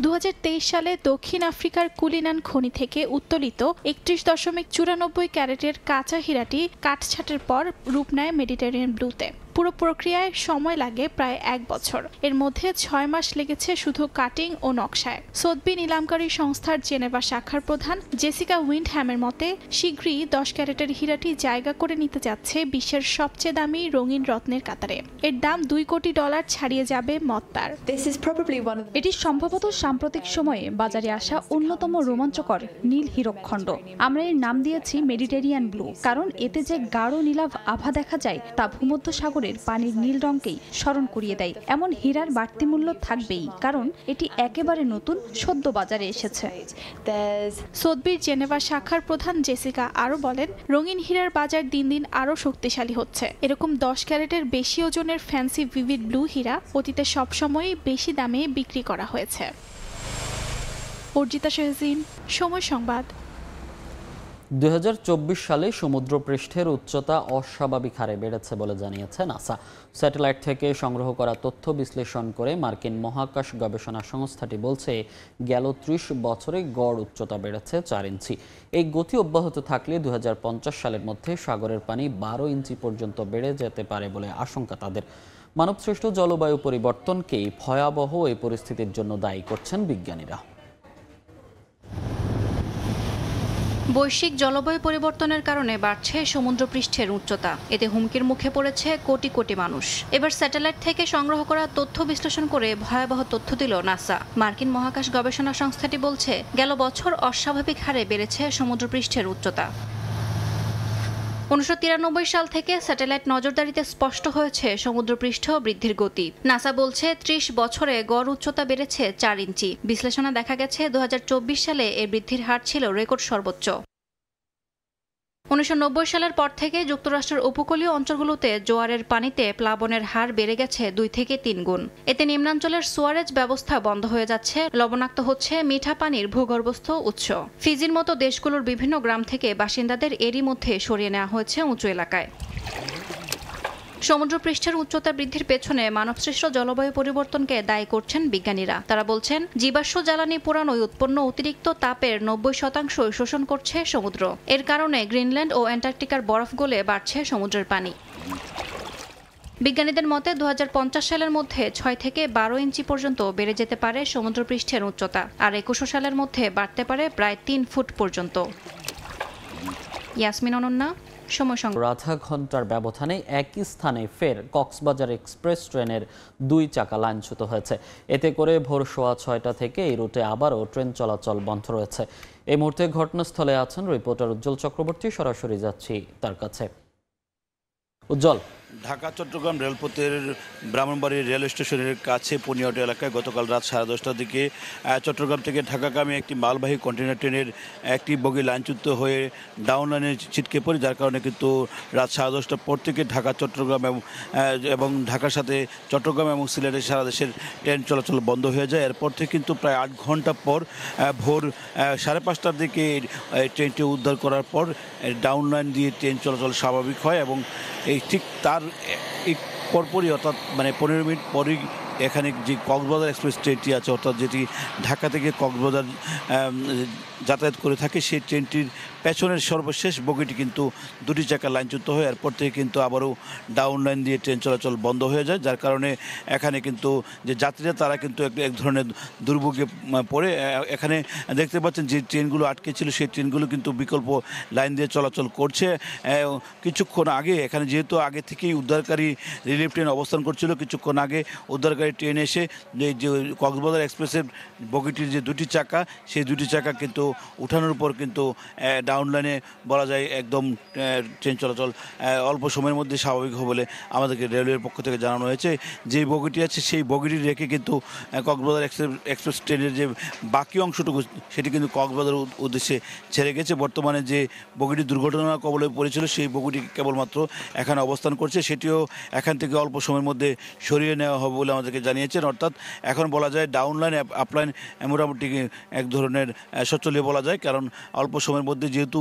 2023 সালে দক্ষিণ আফ্রিকার কুলিনান খনি থেকে উত্তোলিত 31.94 ক্যারেটের কাঁচা হীরাটি কাটছাঁটের পর রূপ নেয় মেডিটেরিয়ান ব্লুতে। পুরো প্রক্রিয়ায় সময় লাগে প্রায় 1 বছর। এর মধ্যে 6 মাস লেগেছে শুধু কাটিং ও নকশায়। সোথবি নিলামকারী সংস্থার জেনেভা শাখার প্রধান জেসিকা উইন্ডহ্যামের মতে, শীঘ্রই 10 ক্যারেটের হীরাটি জায়গা করে নিতে যাচ্ছে বিশ্বের সবচেয়ে দামি রঙিন রত্নের কাতারে। এর দাম $2 কোটি ছাড়িয়ে যাবে মত্তার। এটি সম্ভবত সাম্প্রতিক সময়ে বাজারে আসা অন্যতম রোমাঞ্চকর নীল হীরকখণ্ড। আমরা এর নাম দিয়েছি মেডিটেরিয়ান ব্লু, কারণ এতে যে গাঢ় নীলাভ আভা দেখা যায় তা ভূমধ্যসাগরের পানির নীল রঙকেই স্মরণ করিয়ে দেয়। এমন হীরার বাড়তি মূল্য থাকবেই, কারণ এটি একেবারে নতুন, সদ্য বাজারে এসেছে। সোথবির জেনেভা শাখার প্রধান জেসিকা আরও বলেন, রঙিন হীরার বাজার দিন দিন আরও শক্তিশালী হচ্ছে। এরকম 10 ক্যারেটের বেশি ওজনের ফ্যান্সি ভিভিড ব্লু হীরা অতীতে সবসময়ই বেশি দামে বিক্রি করা হয়েছে। অর্জিতা শাহজিন, সময় সংবাদ। 2024 সালে সমুদ্রপৃষ্ঠের উচ্চতা অস্বাভাবিক হারে বেড়েছে বলে জানিয়েছে নাসা। স্যাটেলাইট থেকে সংগ্রহ করা তথ্য বিশ্লেষণ করে মার্কিন মহাকাশ গবেষণা সংস্থাটি বলছে, গেল 30 বছরে গড় উচ্চতা বেড়েছে 4 ইঞ্চি। এই গতি অব্যাহত থাকলে 2050 সালের মধ্যে সাগরের পানি 12 ইঞ্চি পর্যন্ত বেড়ে যেতে পারে বলে আশঙ্কা তাদের। মানবসৃষ্ট জলবায়ু পরিবর্তনকেই ভয়াবহ এই পরিস্থিতির জন্য দায়ী করছেন বিজ্ঞানীরা। বৈশ্বিক জলবায়ু পরিবর্তনের কারণে বাড়ছে সমুদ্রপৃষ্ঠের উচ্চতা। এতে হুমকির মুখে পড়েছে কোটি কোটি মানুষ। এবার স্যাটেলাইট থেকে সংগ্রহ করা তথ্য বিশ্লেষণ করে ভয়াবহ তথ্য দিল নাসা। মার্কিন মহাকাশ গবেষণা সংস্থাটি বলছে, গেল বছর অস্বাভাবিক হারে বেড়েছে সমুদ্রপৃষ্ঠের উচ্চতা। 1993 সাল থেকে স্যাটেলাইট নজরদারিতে স্পষ্ট হয়েছে সমুদ্রপৃষ্ঠ বৃদ্ধির গতি। নাসা বলছে 30 বছরে গড় উচ্চতা বেড়েছে 4 ইঞ্চি। বিশ্লেষণে দেখা গেছে 2024 সালে এর বৃদ্ধির হার ছিল রেকর্ড সর্বোচ্চ। 1990 সালের পর থেকে যুক্তরাষ্ট্রের উপকূলীয় অঞ্চলগুলোতে জোয়ারের পানিতে প্লাবনের হার বেড়ে গেছে 2 থেকে 3 গুণ। এতে নিম্নাঞ্চলের সুয়ারেজ ব্যবস্থা বন্ধ হয়ে যাচ্ছে, লবণাক্ত হচ্ছে মিঠা পানির ভূগর্ভস্থ উৎস। ফিজির মতো দেশগুলোর বিভিন্ন গ্রাম থেকে বাসিন্দাদের এরই মধ্যে সরিয়ে নেওয়া হয়েছে উঁচু এলাকায়। সমুদ্রপৃষ্ঠের উচ্চতা বৃদ্ধির পেছনে মানবসৃষ্ট জলবায়ু পরিবর্তনকে দায়ী করছেন বিজ্ঞানীরা। তারা বলছেন, জীবাশ্ম জ্বালানি পোড়ানোয় উৎপন্ন অতিরিক্ত তাপের 90% শোষণ করছে সমুদ্র। এর কারণে গ্রিনল্যান্ড ও অ্যান্টার্কটিকার বরফ গলে বাড়ছে সমুদ্রের পানি। বিজ্ঞানীদের মতে 2050 সালের মধ্যে 6 থেকে 12 ইঞ্চি পর্যন্ত বেড়ে যেতে পারে সমুদ্রপৃষ্ঠের উচ্চতা, আর 21 সালের মধ্যে বাড়তে পারে প্রায় 3 ফুট পর্যন্ত। ইয়াসমিন অনন্যা, আধা ঘন্টার ব্যবধানে একই স্থানে ফের কক্সবাজার এক্সপ্রেস ট্রেনের 2 চাকা লাইনচ্যুত হয়েছে। এতে করে ভোর 6:15 থেকে এই রুটে আবারও ট্রেন চলাচল বন্ধ রয়েছে। এই মুহূর্তে ঘটনাস্থলে আছেন রিপোর্টার উজ্জ্বল চক্রবর্তী। সরাসরি যাচ্ছি তার কাছে। উজ্জ্বল, ঢাকা চট্টগ্রাম রেলপথের ব্রাহ্মণবাড়ি রেল স্টেশনের কাছে পনিয়াটি এলাকায় গতকাল রাত 10:30টার দিকে চট্টগ্রাম থেকে ঢাকাগামী একটি মালবাহী কন্টেনার ট্রেনের একটি বগি লাইনচ্যুত হয়ে ডাউন লাইনে ছিটকে পড়ে, যার কারণে কিন্তু রাত 10:30টার পর থেকে ঢাকা চট্টগ্রাম এবং ঢাকার সাথে চট্টগ্রাম এবং সিলেটের সারা দেশের ট্রেন চলাচল বন্ধ হয়ে যায়। এরপর থেকে কিন্তু প্রায় 8 ঘন্টা পর ভোর 5:30টার দিকে ট্রেনটি উদ্ধার করার পর ডাউন লাইন দিয়ে ট্রেন চলাচল স্বাভাবিক হয় এবং এই ঠিক তার পরপরই অর্থাৎ 15 মিনিট পরই এখানে যে কক্সবাজার এক্সপ্রেস ট্রেনটি আছে, অর্থাৎ যেটি ঢাকা থেকে কক্সবাজার যাতায়াত করে থাকে, সেই ট্রেনটির পেছনের সর্বশেষ বগিটি কিন্তু 2টি চাকা লাইনচ্যুত হয়। এরপর থেকে কিন্তু আবারও ডাউন লাইন দিয়ে ট্রেন চলাচল বন্ধ হয়ে যায়, যার কারণে এখানে কিন্তু যে যাত্রীরা তারা কিন্তু এক ধরনের দুর্ভোগে পড়ে। এখানে দেখতে পাচ্ছেন যে ট্রেনগুলো আটকে ছিল, সেই ট্রেনগুলো কিন্তু বিকল্প লাইন দিয়ে চলাচল করছে। কিছুক্ষণ আগে এখানে যেহেতু আগে থেকেই উদ্ধারকারী রিলিফ ট্রেন অবস্থান করছিল, কিছুক্ষণ আগে উদ্ধারকারী ট্রেন এসে যে কক্সবাজার এক্সপ্রেসের বগিটির যে 2টি চাকা, সেই 2টি চাকা কিন্তু উঠানোর উপর কিন্তু ডাউন লাইনে বলা যায় একদম ট্রেন চলাচল অল্প সময়ের মধ্যে স্বাভাবিক হবে বলে আমাদেরকে রেলওয়ের পক্ষ থেকে জানানো হয়েছে। যে বগিটি আছে সেই বগিটি রেখে কিন্তু কক্সবাজার এক্সপ্রেস ট্রেনের যে বাকি অংশটুকু সেটি কিন্তু কক্সবাজার উদ্দেশ্যে ছেড়ে গেছে। বর্তমানে যে বগিটি দুর্ঘটনা কবলে পড়েছিল সেই বগিটি কেবলমাত্র এখানে অবস্থান করছে, সেটিও এখান থেকে অল্প সময়ের মধ্যে সরিয়ে নেওয়া হবে বলে আমাদেরকে জানিয়েছেন। অর্থাৎ এখন বলা যায় ডাউন লাইন আপ লাইন মোটামুটি এক ধরনের সচ্ছলই বলা যায়, কারণ অল্প সময়ের মধ্যে যেহেতু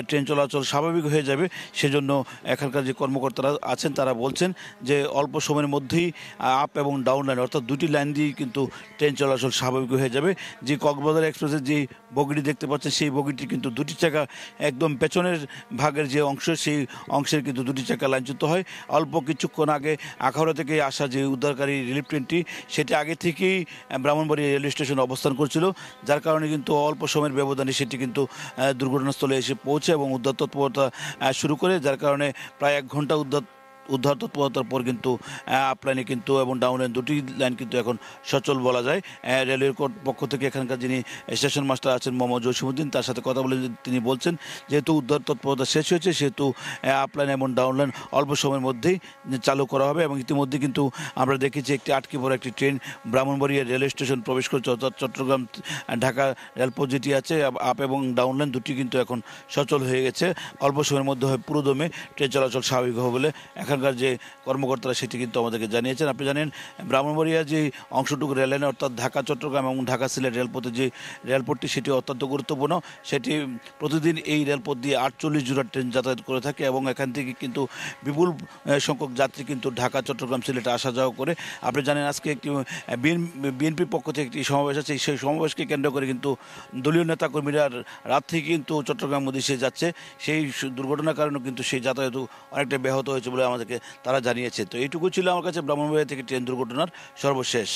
ট্রেন চলাচল স্বাভাবিক হয়ে যাবে সেজন্য এখানকার যে কর্মকর্তারা আছেন তারা বলছেন যে অল্প সময়ের মধ্যেই আপ এবং ডাউন লাইন অর্থাৎ দুটি লাইন দিয়েই কিন্তু ট্রেন চলাচল স্বাভাবিক হয়ে যাবে। যে কক্সবাজার এক্সপ্রেসের যে বগিটি দেখতে পাচ্ছেন সেই বগিটি কিন্তু দুটি চাকা একদম পেছনের ভাগের যে অংশ সেই অংশের কিন্তু দুটি চাকা লাইনচ্যুত হয়। অল্প কিছুক্ষণ আগে আখাউড়া থেকে আসা যে উদ্ধারকারী রিলিফ ট্রেনটি সেটি আগে থেকেই ব্রাহ্মণবাড়িয়া রেলওয়ে স্টেশনে অবস্থান করছিল, যার কারণে কিন্তু অল্প সময়ের ব্যবধানে সেটি কিন্তু দুর্ঘটনাস্থলে এসে পৌঁছে এবং উদ্ধার তৎপরতা শুরু করে, যার কারণে প্রায় 1 ঘন্টা উদ্ধার তৎপরতার পর কিন্তু আপ লাইনে কিন্তু এবং ডাউন লাইন দুটি লাইন কিন্তু এখন সচল বলা যায়। রেলওয়ের পক্ষ থেকে এখানকার যিনি স্টেশন মাস্টার আছেন মোহাম্মদ জসিমউদ্দিন, তার সাথে কথা বলে তিনি বলছেন যেহেতু উদ্ধার তৎপরতা শেষ হয়েছে সেহেতু আপ লাইন এবং ডাউন লাইন অল্প সময়ের মধ্যেই চালু করা হবে। এবং ইতিমধ্যে কিন্তু আমরা দেখেছি একটি আটকে পড়া একটি ট্রেন ব্রাহ্মণবাড়িয়া রেলওয়ে স্টেশন প্রবেশ করছে, অর্থাৎ চট্টগ্রাম ঢাকা রেলপথ যেটি আছে আপ এবং ডাউন লাইন দুটি কিন্তু এখন সচল হয়ে গেছে। অল্প সময়ের মধ্যে পুরোদমে ট্রেন চলাচল স্বাভাবিক হবে বলে এখানকার যে কর্মকর্তারা সেটি কিন্তু আমাদেরকে জানিয়েছেন। আপনি জানেন ব্রাহ্মণবাড়িয়া যে অংশটুকু রেল লাইনে অর্থাৎ ঢাকা চট্টগ্রাম এবং ঢাকা সিলেট রেলপথের যে রেলপথটি সেটি অত্যন্ত গুরুত্বপূর্ণ। সেটি প্রতিদিন এই রেলপথ দিয়ে 48 জোড়া ট্রেন যাতায়াত করে থাকে এবং এখান থেকে কিন্তু বিপুল সংখ্যক যাত্রী কিন্তু ঢাকা চট্টগ্রাম সিলেটে আসা যাওয়া করে। আপনি জানেন আজকে একটি বিএনপির পক্ষ থেকে একটি সমাবেশ আছে, সেই সমাবেশকে কেন্দ্র করে কিন্তু দলীয় নেতাকর্মীরা রাত থেকে কিন্তু চট্টগ্রাম উদ্দেশ্যে যাচ্ছে। সেই দুর্ঘটনার কারণে কিন্তু সেই যাতায়াত অনেকটা ব্যাহত হয়েছে বলে আমাদেরকে তারা জানিয়েছে। তো এইটুকু ছিল আমার কাছে ব্রাহ্মণবাড়িয়া থেকে ট্রেন দুর্ঘটনার সর্বশেষ।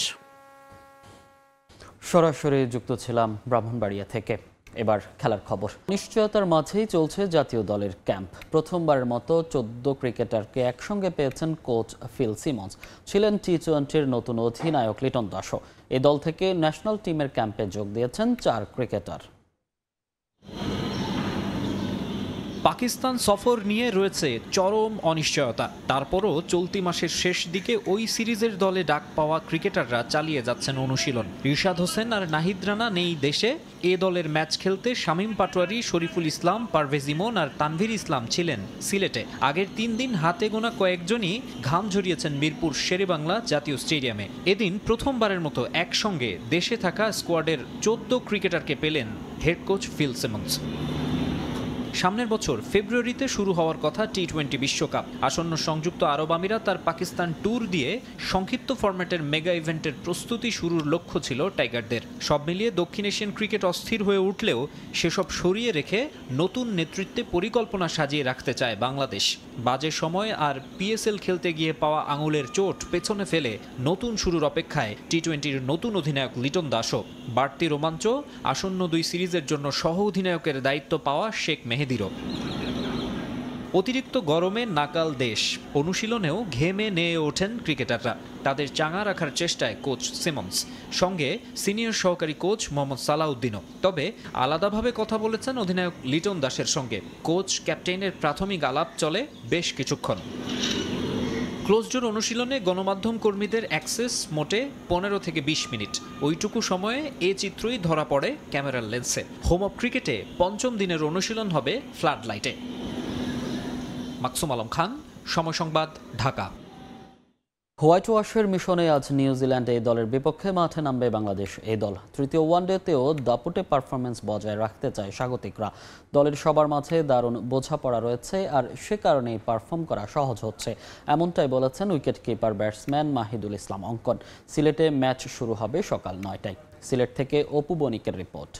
সরাসরি যুক্ত ছিলাম ব্রাহ্মণবাড়িয়া থেকে। এবার খেলার খবর। নিশ্চয়তার মাঝেই চলছে জাতীয় দলের ক্যাম্প। প্রথমবারের মতো 14 ক্রিকেটারকে একসঙ্গে পেয়েছেন কোচ ফিল সিমন্স, ছিলেন টি-20-র নতুন অধিনায়ক লিটন দাসও। এই দল থেকে ন্যাশনাল টিমের ক্যাম্পে যোগ দিয়েছেন 4 ক্রিকেটার। পাকিস্তান সফর নিয়ে রয়েছে চরম অনিশ্চয়তা। তারপরও চলতি মাসের শেষ দিকে ওই সিরিজের দলে ডাক পাওয়া ক্রিকেটাররা চালিয়ে যাচ্ছেন অনুশীলন। রিশাদ হোসেন আর নাহিদ রানা নেই দেশে। এ দলের ম্যাচ খেলতে শামীম পাটোয়ারি, শরীফুল ইসলাম, পারভেজ ইমন আর তানভীর ইসলাম ছিলেন সিলেটে। আগের 3 দিন হাতে গোনা কয়েকজনই ঘাম ঝরিয়েছেন মিরপুর শেরেবাংলা জাতীয় স্টেডিয়ামে। এদিন প্রথমবারের মতো একসঙ্গে দেশে থাকা স্কোয়াডের 14 ক্রিকেটারকে পেলেন হেড কোচ ফিল সিমন্স। সামনের বছর ফেব্রুয়ারিতে শুরু হওয়ার কথা টি-20 বিশ্বকাপ। আসন্ন সংযুক্ত আরব আমিরাত আর পাকিস্তান ট্যুর দিয়ে সংক্ষিপ্ত ফরম্যাটের মেগা ইভেন্টের প্রস্তুতি শুরুর লক্ষ্য ছিল টাইগারদের। সব মিলিয়ে দক্ষিণ এশিয়ান ক্রিকেট অস্থির হয়ে উঠলেও সেসব সরিয়ে রেখে নতুন নেতৃত্বে পরিকল্পনা সাজিয়ে রাখতে চায় বাংলাদেশ। বাজে সময় আর পিএসএল খেলতে গিয়ে পাওয়া আঙুলের চোট পেছনে ফেলে নতুন শুরুর অপেক্ষায় টি-20-র নতুন অধিনায়ক লিটন দাসও। বাড়তি রোমাঞ্চ আসন্ন 2 সিরিজের জন্য সহ অধিনায়কের দায়িত্ব পাওয়া শেখ মেহেদিরও। অতিরিক্ত গরমে নাকাল দেশ, অনুশীলনেও ঘেমে নেয়ে ওঠেন ক্রিকেটাররা। তাদের চাঙা রাখার চেষ্টায় কোচ সিমন্স, সঙ্গে সিনিয়র সহকারী কোচ মোহাম্মদ সালাউদ্দিনও। তবে আলাদাভাবে কথা বলেছেন অধিনায়ক লিটন দাসের সঙ্গে। কোচ ক্যাপ্টেনের প্রাথমিক আলাপ চলে বেশ কিছুক্ষণ। ক্লোজডোর অনুশীলনে গণমাধ্যম কর্মীদের অ্যাক্সেস মোটে 15 থেকে 20 মিনিট। ওইটুকু সময়ে এ চিত্রই ধরা পড়ে ক্যামেরার লেন্সে। হোম অফ ক্রিকেটে 5ম দিনের অনুশীলন হবে ফ্লাড লাইটে। মাকসুম আলম খান, সময় সংবাদ, ঢাকা। হোয়াইট ওয়াশের মিশনে আজ নিউজিল্যান্ডে এই দলের বিপক্ষে মাঠে নামবে বাংলাদেশ। এই দল তৃতীয় ওয়ানডেতেও দাপুটে পারফরমেন্স বজায় রাখতে চায় স্বাগতিকরা। দলের সবার মাঝে দারুণ বোঝাপড়া রয়েছে আর সে কারণেই পারফর্ম করা সহজ হচ্ছে, এমনটাই বলেছেন উইকেট কিপার ব্যাটসম্যান মাহিদুল ইসলাম অঙ্কন। সিলেটে ম্যাচ শুরু হবে সকাল 9টায়। সিলেট থেকে অপু বণিকের রিপোর্ট।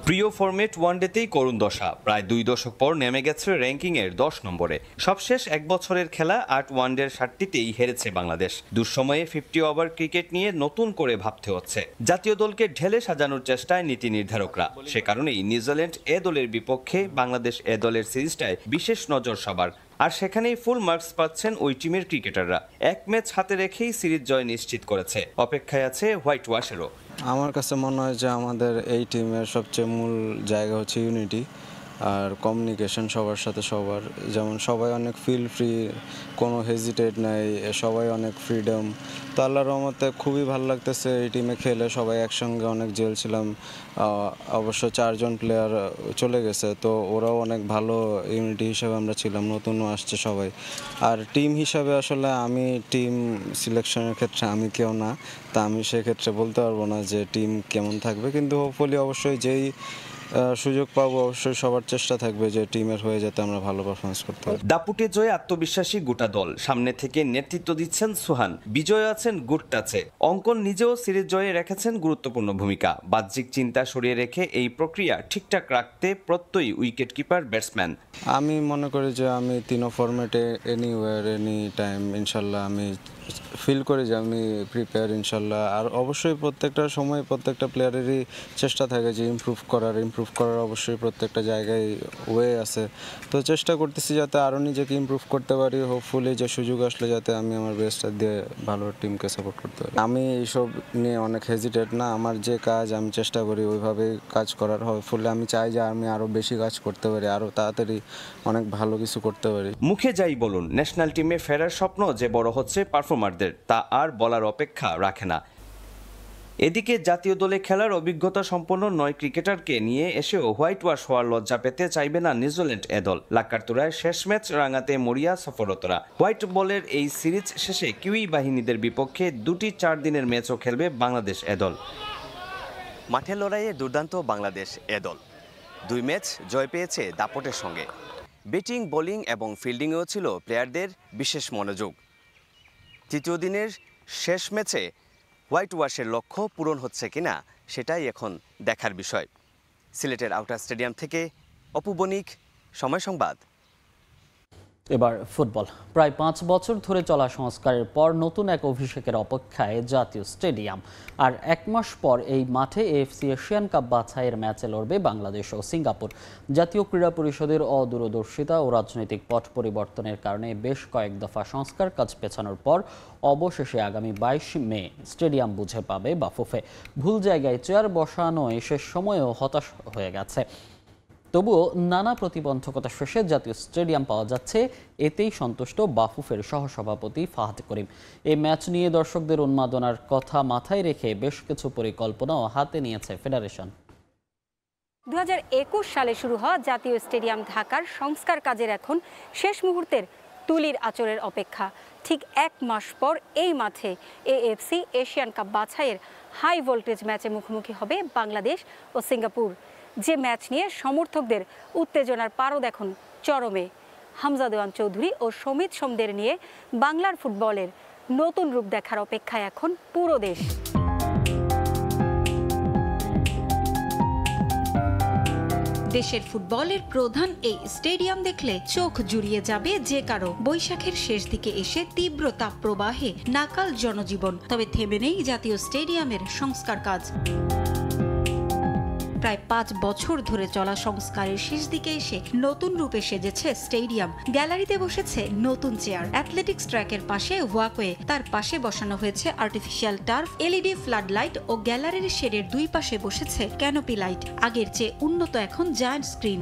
প্রিয় ফরম্যাট ওয়ানডেতেই করুণ দশা। প্রায় 2 দশক পর নেমে গেছে র্যাঙ্কিংয়ের 10 নম্বরে। সবশেষ 1 বছরের খেলা 8 ওয়ানডের 7টিতেই হেরেছে বাংলাদেশ। দুঃসময়ে 50 ওভার ক্রিকেট নিয়ে নতুন করে ভাবতে হচ্ছে। জাতীয় দলকে ঢেলে সাজানোর চেষ্টায় নীতি নির্ধারকরা। সে কারণেই নিউজিল্যান্ড এ দলের বিপক্ষে বাংলাদেশ এ দলের সিরিজটায় বিশেষ নজর সবার। আর সেখানেই ফুল মার্কস পাচ্ছেন ওই টিমের ক্রিকেটাররা। এক ম্যাচ হাতে রেখেই সিরিজ জয় নিশ্চিত করেছে। অপেক্ষায় আছে হোয়াইট ওয়াশেরও। আমার কাছে মনে হয় যে আমাদের এই টিমের সবচেয়ে মূল জায়গা হচ্ছে ইউনিটি আর কমিউনিকেশন সবার সাথে সবার, যেমন সবাই অনেক ফিল ফ্রি, কোনো হেজিটেট নাই, সবাই অনেক ফ্রিডম। তো আল্লাহর রহমতে খুবই ভালো লাগতেছে এই টিমে খেলে, সবাই একসঙ্গে অনেক জেল ছিলাম। অবশ্য 4 জন প্লেয়ার চলে গেছে, তো ওরাও অনেক ভালো ইউনিটি হিসাবে আমরা ছিলাম, নতুনও আসছে সবাই। আর টিম হিসাবে আসলে আমি টিম সিলেকশনের ক্ষেত্রে আমি কেউ না, তা আমি সেক্ষেত্রে বলতে পারবো না যে টিম কেমন থাকবে, কিন্তু হোপফুলি অবশ্যই যেই সুযোগ পাবো অবশ্যই সবার চেষ্টা থাকবে যে টিমের হয়ে যাতে আমরা ভালো পারফরমেন্স করতে পারি। দাপুটে জয়ে আত্মবিশ্বাসী গোটা দল। সামনে থেকে নেতৃত্ব দিচ্ছেন সুহান, বিজয় আছেন গুড টাচে। অঙ্কন নিজেও সিরিজ জয়ে রেখেছেন গুরুত্বপূর্ণ ভূমিকা। বাহ্যিক চিন্তা সরিয়ে রেখে এই প্রক্রিয়া ঠিকঠাক রাখতে প্রত্যয়ী উইকেট কিপার ব্যাটসম্যান। আমি মনে করি যে আমি 3 ফরম্যাটে এনিওয়্যার এনি টাইম ইনশাল্লাহ আমি ফিল করি যে আমি প্রিপেয়ার ইনশাল্লাহ। আর অবশ্যই প্রত্যেকটা সময় প্রত্যেকটা প্লেয়ারেরই চেষ্টা থাকে যে ইমপ্রুভ করার অবশ্যই প্রত্যেকটা জায়গায় ওয়ে আছে। তো চেষ্টা করতেছি যাতে আরও নিজেকে ইমপ্রুভ করতে পারি, হোপফুলি যে সুযোগ আসলে যাতে আমি আমার বেস্টটা দিয়ে ভালো টিমকে সাপোর্ট করতে পারি। আমি এইসব নিয়ে অনেক হেজিটেট না, আমার যে কাজ আমি চেষ্টা করি ওইভাবেই কাজ করার। হোপফুলি আমি চাই যে আমি আরও বেশি কাজ করতে পারি, আরও তাড়াতাড়ি অনেক ভালো কিছু করতে পারি। মুখে যাই বলুন, ন্যাশনাল টিমে ফেরার স্বপ্ন যে বড় হচ্ছে পারফর্মারদের, তা আর বলার অপেক্ষা রাখে না। এদিকে জাতীয় দলে খেলার অভিজ্ঞতা সম্পন্ন 9 ক্রিকেটারকে নিয়ে এসেও হোয়াইট ওয়াশ হওয়ার লজ্জা পেতে চাইবে না নিউজিল্যান্ড এ দল। লাকার্তুরায় শেষ ম্যাচ রাঙাতে মরিয়া সফরতরা। হোয়াইট বলের এই সিরিজ শেষে কিউই বাহিনীদের বিপক্ষে 2টি 4 দিনের ম্যাচও খেলবে বাংলাদেশ এ দল। মাঠের লড়াইয়ে দুর্দান্ত বাংলাদেশ এ দল 2 ম্যাচ জয় পেয়েছে দাপটের সঙ্গে। ব্যাটিং, বোলিং এবং ফিল্ডিংয়েও ছিল প্লেয়ারদের বিশেষ মনোযোগ। তৃতীয় দিনের শেষ ম্যাচে হোয়াইট ওয়াশের লক্ষ্য পূরণ হচ্ছে কিনা সেটাই এখন দেখার বিষয়। সিলেটের আউটার স্টেডিয়াম থেকে অপু বণিক, সময় সংবাদ। এবার ফুটবল। প্রায় 5 বছর ধরে চলা সংস্কারের পর নতুন এক অভিষেকের অপেক্ষায় জাতীয় স্টেডিয়াম। আর 1 মাস পর এই মাঠে এএফসি এশিয়ান কাপ বাছাইয়ের ম্যাচে লড়বে বাংলাদেশ ও সিঙ্গাপুর। জাতীয় ক্রীড়া পরিষদের অদূরদর্শিতা ও রাজনৈতিক পট পরিবর্তনের কারণে বেশ কয়েক দফা সংস্কার কাজ পেছানোর পর অবশেষে আগামী 22 মে স্টেডিয়াম বুঝে পাবে বাফুফে। ভুল জায়গায় চেয়ার বসানোয় শেষ সময়েও হতাশ হয়ে গেছে। তবুও নানা প্রতিবন্ধকতা শেষে জাতীয় স্টেডিয়াম পাওয়া যাচ্ছে, এতেই সন্তুষ্ট বাফুফের সহসভাপতি ফাহাদ করিম। এই ম্যাচ নিয়ে দর্শকদের উন্মাদনার কথা মাথায় রেখে বেশ কিছু পরিকল্পনাও হাতে নিয়েছে ফেডারেশন। 2021 সালে শুরু হওয়া জাতীয় স্টেডিয়াম ঢাকার সংস্কার কাজের এখন শেষ মুহূর্তের তুলির আঁচড়ের অপেক্ষা। ঠিক 1 মাস পর এই মাঠে এএফসি এশিয়ান কাপ বাছাইয়ের হাই ভোল্টেজ ম্যাচে মুখোমুখি হবে বাংলাদেশ ও সিঙ্গাপুর। যে ম্যাচ নিয়ে সমর্থকদের উত্তেজনার পারদ এখন চরমে। হামজা দেওয়ান চৌধুরী ও সমিত সোমদের নিয়ে বাংলার ফুটবলের নতুন রূপ দেখার অপেক্ষায় এখন পুরো দেশ। দেশের ফুটবলের প্রধান এই স্টেডিয়াম দেখলে চোখ জুড়িয়ে যাবে যে কারো। বৈশাখের শেষ দিকে এসে তীব্র তাপপ্রবাহে নাকাল জনজীবন, তবে থেমে নেই জাতীয় স্টেডিয়ামের সংস্কার কাজ। প্রায় 5 বছর ধরে চলা সংস্কারের শেষ দিকে এসে নতুন রূপে সেজেছে স্টেডিয়াম। গ্যালারিতে বসেছে নতুন চেয়ার, অ্যাথলেটিক্স ট্র্যাকের পাশে ওয়াকওয়ে, তার পাশে বসানো হয়েছে artificial turf, LED flood light ও গ্যালারির শেডের 2 পাশে বসেছে ক্যানোপি লাইট। আগের চেয়ে উন্নত এখন জায়ান্ট স্ক্রিন।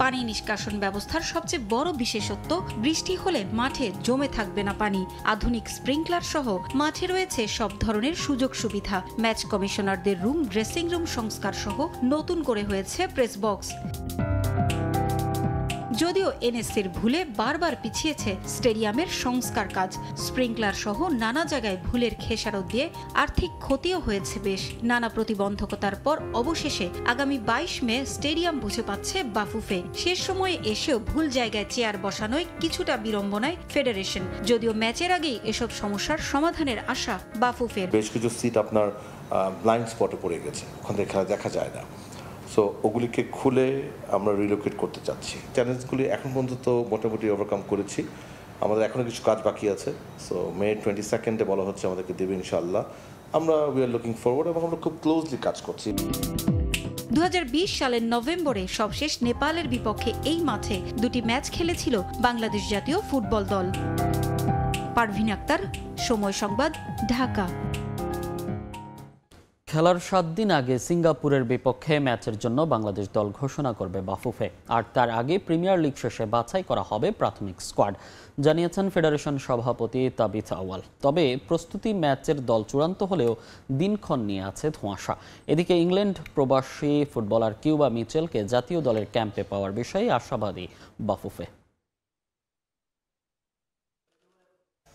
পানি নিষ্কাশন ব্যবস্থার সবচেয়ে বড় বিশেষত্ব, বৃষ্টি হলে মাঠে জমে থাকবে না পানি। আধুনিক স্প্রিংকলার সহ মাঠে রয়েছে সব ধরনের সুযোগ সুবিধা। ম্যাচ কমিশনারদের রুম, ড্রেসিং রুম সংস্কার সহ নতুন করে হয়েছে প্রেস বক্স। যদিও এনএসসির ভুলে বারবার পিছিয়েছে স্টেডিয়ামের সংস্কার কাজ। স্প্রিংকলার সহ নানা জায়গায় ভুলের খেসারত দিয়ে আর্থিক ক্ষতিও হয়েছে বেশ। নানা প্রতিবন্ধকতার পর অবশেষে আগামী 22 মে স্টেডিয়াম বুঝে পাচ্ছে বাফুফে। শেষ সময়ে এসেও ভুল জায়গায় চেয়ার বসানোয় কিছুটা বিড়ম্বনায় ফেডারেশন, যদিও ম্যাচের আগেই এসব সমস্যার সমাধানের আশা বাফুফের। বেশ কিছু সিট আপনার ব্লাইন্ড স্পটে পড়ে গেছে, ওখান থেকে খেলা দেখা যায় না। সো ওগুলিকে খুলে আমরা রিলোকেট করতে চাচ্ছি। চ্যালেঞ্জগুলি এখন পর্যন্ত মোটামুটি ওভারকাম করেছি, আমাদের এখনও কিছু কাজ বাকি আছে। সো মে 22 বলা হচ্ছে আমাদেরকে দেবে ইনশাআল্লাহ। আমরা উই আর লুকিং ফরওয়ার্ড এবং আমরা খুব ক্লোজলি কাজ করছি। 2020 সালের নভেম্বরে সবশেষ নেপালের বিপক্ষে এই মাঠে 2টি ম্যাচ খেলেছিল বাংলাদেশ জাতীয় ফুটবল দল। পারভিন আক্তার, সময় সংবাদ, ঢাকা। খেলার 7 দিন আগে সিঙ্গাপুরের বিপক্ষে ম্যাচের জন্য বাংলাদেশ দল ঘোষণা করবে বাফুফে, আর তার আগে প্রিমিয়ার লিগ শেষে বাছাই করা হবে প্রাথমিক স্কোয়াড, জানিয়েছেন ফেডারেশন সভাপতি তাবিথ আউয়াল। তবে প্রস্তুতি ম্যাচের দল চূড়ান্ত হলেও দিনক্ষণ নিয়ে আছে ধোঁয়াশা। এদিকে ইংল্যান্ড প্রবাসী ফুটবলার কিউবা মিচেলকে জাতীয় দলের ক্যাম্পে পাওয়ার বিষয়ে আশাবাদী বাফুফে।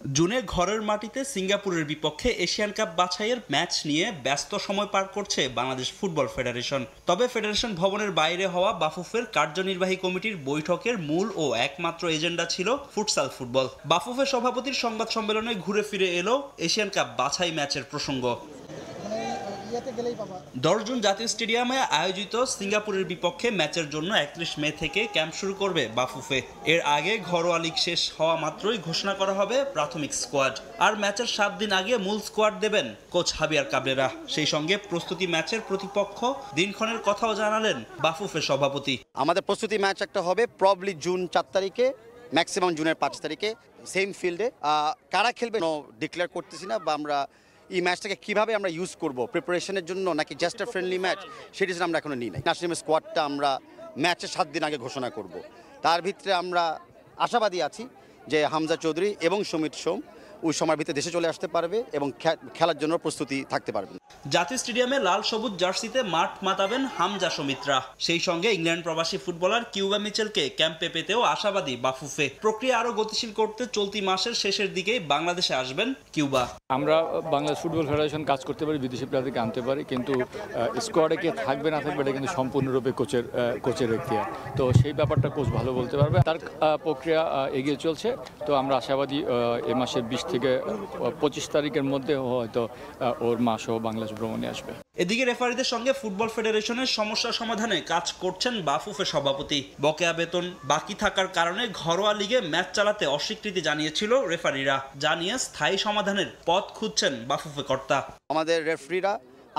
জুনে ঘরের মাটিতে সিঙ্গাপুরের বিপক্ষে এশিয়ান কাপ বাছাইয়ের ম্যাচ নিয়ে ব্যস্ত সময় পার করছে বাংলাদেশ ফুটবল ফেডারেশন। তবে ফেডারেশন ভবনের বাইরে হওয়া বাফুফের কার্যনির্বাহী কমিটির বৈঠকের মূল ও একমাত্র এজেন্ডা ছিল ফুটসাল ফুটবল। বাফুফে সভাপতির সংবাদ সম্মেলনে ঘুরে ফিরে এলো এশিয়ান কাপ বাছাই ম্যাচের প্রসঙ্গ। 10 জুন জাতীয় স্টেডিয়ামে আয়োজিত সিঙ্গাপুরের বিপক্ষে ম্যাচের জন্য 31 মে থেকে ক্যাম্প শুরু করবে বাফুফে। এর আগে ঘরোয়া লিগ শেষ হওয়া মাত্রই ঘোষণা করা হবে প্রাথমিক স্কোয়াড, আর ম্যাচের 7 দিন আগে মূল স্কোয়াড দেবেন কোচ হাবিয়ার কাবরেরা। সেই সঙ্গে প্রস্তুতি ম্যাচের প্রতিপক্ষ দিনক্ষণের কথাও জানালেন বাফুফে সভাপতি। আমাদের প্রস্তুতি ম্যাচ একটা হবে প্রবলি জুন 4 তারিখে, ম্যাক্সিমাম জুনের 5 তারিখে, সেম ফিল্ডে। কারা খেলবে ডিক্লেয়ার করতেছি না, বা আমরা এই ম্যাচটাকে কিভাবে আমরা ইউজ করব প্রিপারেশনের জন্য নাকি জাস্ট আ ফ্রেন্ডলি ম্যাচ, সেটি আমরা এখনো নিই নাই। ন্যাশনাল স্কোয়াডটা আমরা ম্যাচের 7 দিন আগে ঘোষণা করব। তার ভিতরে আমরা আশাবাদী আছি যে হামজা চৌধুরী এবং সুমিত সোম ওই সময়ের ভিতরে দেশে চলে আসতে পারবে এবং খেলার জন্য প্রস্তুতি থাকতে পারবেন। জাতীয় স্টেডিয়ামে লাল সবুজ জার্সিতে মাঠ মাতাবেন হামজা সুমিত্রা। সেই সঙ্গে ইংল্যান্ড প্রবাসী ফুটবলার কিউবা মিচেলকে ক্যাম্পে পেতেও আশাবাদী বাফুফে। প্রক্রিয়া আরো গতিশীল করতে চলতি মাসের শেষের দিকেই বাংলাদেশে আসবেন কিউবা। আমরা বাংলাদেশ ফুটবল ফেডারেশন কাজ করতে পারি, বিদেশি প্লেয়ারদেরকে আনতে পারি, কিন্তু স্কোয়াডে কে থাকবে না থাকবে এটা কিন্তু সম্পূর্ণরূপে কোচের এখতিয়ার। তো সেই ব্যাপারটা কোচ ভালো বলতে পারবে। তার প্রক্রিয়া এগিয়ে চলছে। তো আমরা আশাবাদী এই মাসের 20 থেকে 25 তারিখের মধ্যে হয়তো ওর মা সহ বাংলাদেশ ভ্রমণে আসবে। এদিকে রেফারিদের সঙ্গে ফুটবল ফেডারেশনের সমস্যা সমাধানে কাজ করছেন বাফুফে সভাপতি। বকেয়া বেতন বাকি থাকার কারণে ঘরোয়া লিগে ম্যাচ চালাতে অস্বীকৃতি জানিয়েছিল রেফারিরা, জানিয়ে স্থায়ী সমাধানের পথ খুঁজছেন বাফুফে কর্তা। আমাদের রেফারিরা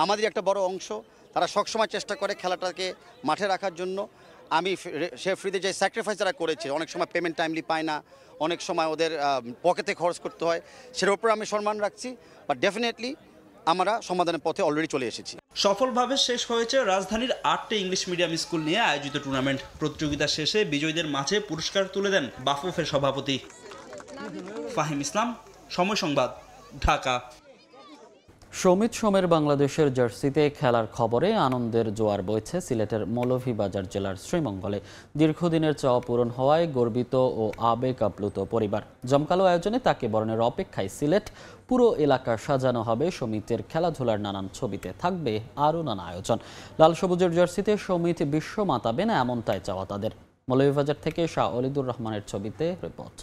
আমাদের একটা বড় অংশ, তারা সবসময় চেষ্টা করে খেলাটাকে মাঠে রাখার জন্য। আমি রেফারিদের যে স্যাক্রিফাইস যারা করেছে, অনেক সময় পেমেন্ট টাইমলি পায় না, অনেক সময় ওদের পকেটে খরচ করতে হয়, সেটার উপর আমি সম্মান রাখছি। বাট ডেফিনেটলি আমরা সমাধানের পথে অলরেডি চলে এসেছি। সফলভাবে শেষ হয়েছে রাজধানীর 8টি ইংলিশ মিডিয়াম স্কুল নিয়ে আয়োজিত টুর্নামেন্ট। প্রতিযোগিতা শেষে বিজয়ীদের মাঝে পুরস্কার তুলে দেন বাফুফের সভাপতি। ফাহিম ইসলাম, সময় সংবাদ, ঢাকা। সমিত সোমের বাংলাদেশের জার্সিতে খেলার খবরে আনন্দের জোয়ার বইছে সিলেটের মৌলভীবাজার জেলার শ্রীমঙ্গলে। দীর্ঘদিনের চাওয়া পূরণ হওয়ায় গর্বিত ও আবেগ আপ্লুত পরিবার। জমকালো আয়োজনে তাকে বরণের অপেক্ষায় সিলেট। পুরো এলাকা সাজানো হবে সমিতের খেলাধুলার নানান ছবিতে, থাকবে আরও নানা আয়োজন। লাল সবুজের জার্সিতে সমিত বিশ্ব মাতাবেন এমনটাই চাওয়া তাদের। মৌলভীবাজার থেকে শাহ অলিদুর রহমানের ছবিতে রিপোর্ট।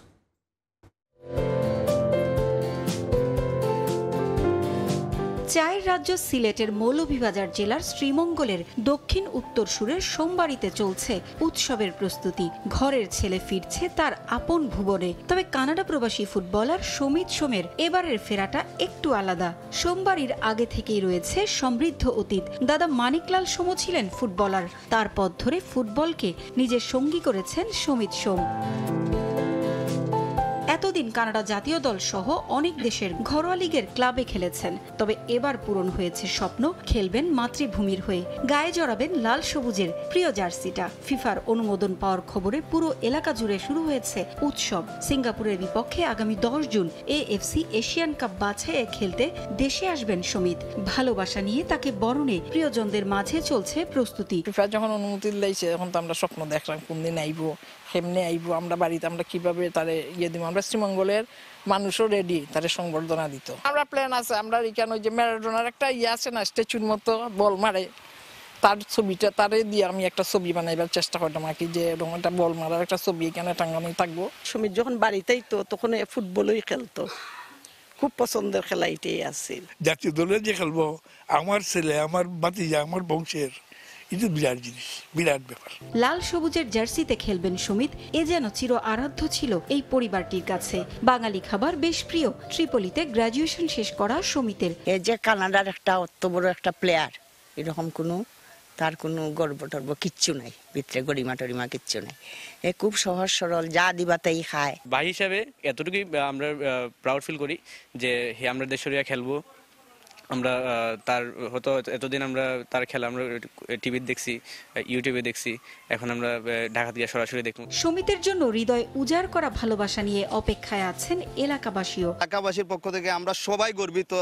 চায়ের রাজ্য সিলেটের মৌলভীবাজার জেলার শ্রীমঙ্গলের দক্ষিণ উত্তর সুরের সোমবাড়িতে চলছে উৎসবের প্রস্তুতি। ঘরের ছেলে ফিরছে তার আপন ভুবনে। তবে কানাডা প্রবাসী ফুটবলার সমিত সোমের এবারের ফেরাটা একটু আলাদা। সোমবাড়ির আগে থেকেই রয়েছে সমৃদ্ধ অতীত। দাদা মানিকলাল সোমও ছিলেন ফুটবলার। তার পথ ধরে ফুটবলকে নিজের সঙ্গী করেছেন সমিত সোম। এতদিন কানাডা জাতীয় দল সহ অনেক দেশের ঘরোয়া লিগের ক্লাবে খেলেছেন। তবে এবার পূরণ হয়েছে স্বপ্ন, খেলবেন মাতৃভূমির হয়ে। গায়ে জড়াবেন লাল সবুজের প্রিয় জার্সিটা। ফিফার অনুমোদন পাওয়ার খবরে পুরো এলাকা জুড়ে শুরু হয়েছে উৎসব। সিঙ্গাপুরের বিপক্ষে আগামী 10 জুন এএফসি এশিয়ান কাপ বাছাইয়ে খেলতে দেশে আসবেন সমিত। ভালোবাসা নিয়ে তাকে বরণে প্রিয়জনদের মাঝে চলছে প্রস্তুতি। ফিফা যখন অনুমতি দিয়েছে তখন তো আমরা স্বপ্ন দেখলাম কোন দিন আইবো, কেমনে আইবো, আমরা বাড়িতে আমরা কিভাবে তারে দিব। আমরা শ্রীমঙ্গলের মানুষও রেডি তারে সংবর্ধনা দিত। আমরা প্ল্যান আছে, আমরা এখানে ওই যে ম্যারাডোনার একটা আছে না, স্ট্যাচুর মতো বল মারে, তার ছবিটা তারে দিয়ে আমি একটা ছবি বানাইবার চেষ্টা করতাম আর কি, যে এরকম একটা বল মারার একটা ছবি এখানে টাঙ্গানো থাকবো। সমিত যখন বাড়িতেই তো তখন ফুটবলই খেলতো, খুব পছন্দের খেলা এটাই আছে। জাতীয় দলের যে খেলবো, আমার ছেলে, আমার ভাতিজা, আমার বংশের, এটা বিরাট জিনিস, বিরাট ব্যাপার। লাল সবুজের জার্সিতে খেলবেন সমিত, এ যেন চির আরাধ্য ছিল এই পরিবারটির কাছে। বাঙালি খাবার বেশ প্রিয়। ট্রিপলিতে গ্রাজুয়েশন শেষ করা সমিতের। এই যে কানাডার একটা অত বড় একটা প্লেয়ার, এরকম কোনো তার কোনো গর্ব টর্ব কিচ্ছু নাই, ভিতরে গরিমা টরিমা কিচ্ছু নাই। এ খুব সহজ সরল, যা দিবা তাই খায়। ভাই হিসাবে এতটুকুই আমরা প্রাউড ফিল করি যে আমরা দেশের হয়ে খেলবো। আমরা তার হয়তো এতদিন আমরা তার খেলা আমরা টিভিতে দেখছি, ইউটিউবে দেখছি, এখন আমরা ঢাকা থেকে সরাসরি দেখব। সমিতির জন্য হৃদয় উজাড় করা ভালোবাসা নিয়ে অপেক্ষায় আছেন এলাকাবাসীও। এলাকাবাসীর পক্ষ থেকে আমরা সবাই গর্বিত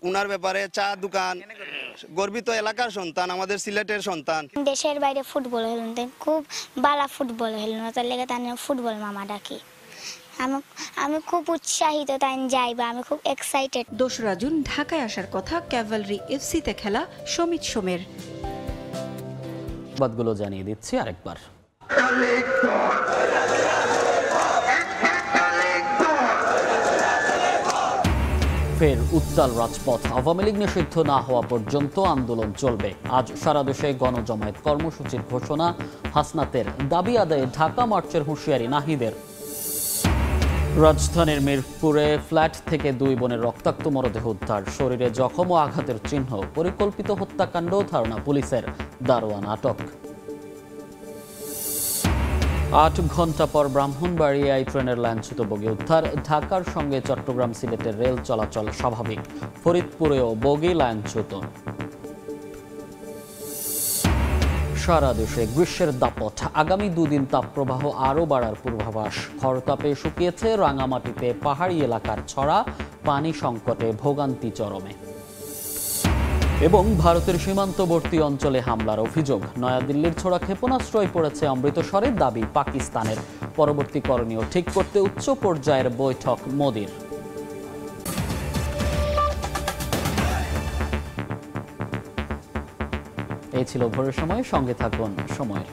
উনার ব্যাপারে। চা দোকান গর্বিত, এলাকার সন্তান, আমাদের সিলেটের সন্তান। দেশের বাইরে ফুটবল খেলতে খুব বালা ফুটবল খেলুন, তার লেগে তার ফুটবল মামা ডাকি। আমি খুব উৎসাহিত, তাই যাইবা, আমি খুব এক্সাইটেড। 2রা জুন ঢাকায় আসার কথা ক্যাভালরি এফসিতে খেলা সমিত সোমের। বাদগুলো জানিয়ে দিচ্ছি আরেকবার। ফের উত্তাল রাজপথ, আওয়ামী লীগ নিষিদ্ধ না হওয়া পর্যন্ত আন্দোলন চলবে। আজ সারা দেশে গণজমায়েত কর্মসূচির ঘোষণা। হাসনাতের দাবি আদায়ে ঢাকা মার্চের হুঁশিয়ারি নাহিদের। রাজধানীর মিরপুরে ফ্ল্যাট থেকে 2 বোনের রক্তাক্ত মরদেহ উদ্ধার, শরীরে জখম ও আঘাতের চিহ্ন। পরিকল্পিত হত্যাকাণ্ড, ধারণা পুলিশের, দারোয়ান আটক। 8 ঘন্টা পর ব্রাহ্মণবাড়িয়ায় ট্রেনের লাইনচ্যুত বগি উদ্ধার। ঢাকার সঙ্গে চট্টগ্রাম সিলেটের রেল চলাচল স্বাভাবিক। ফরিদপুরেও বগি লাইনচ্যুত। সারা দেশে গ্রীষ্মের দাপট, আগামী 2 দিন তাপপ্রবাহ আরও বাড়ার পূর্বাভাস। খরতাপে শুকিয়েছে রাঙামাটিতে পাহাড়ি এলাকার ছড়া, পানি সংকটে ভোগান্তি চরমে। এবং ভারতের সীমান্তবর্তী অঞ্চলে হামলার অভিযোগ। নয়াদিল্লির ছোড়া ক্ষেপণাস্ত্রই পড়েছে অমৃতসরের, দাবি পাকিস্তানের। পরবর্তী করণীয় ঠিক করতে উচ্চ পর্যায়ের বৈঠক মোদির। এই ছিল ভোরের সময়, সঙ্গে থাকুন সময়ের।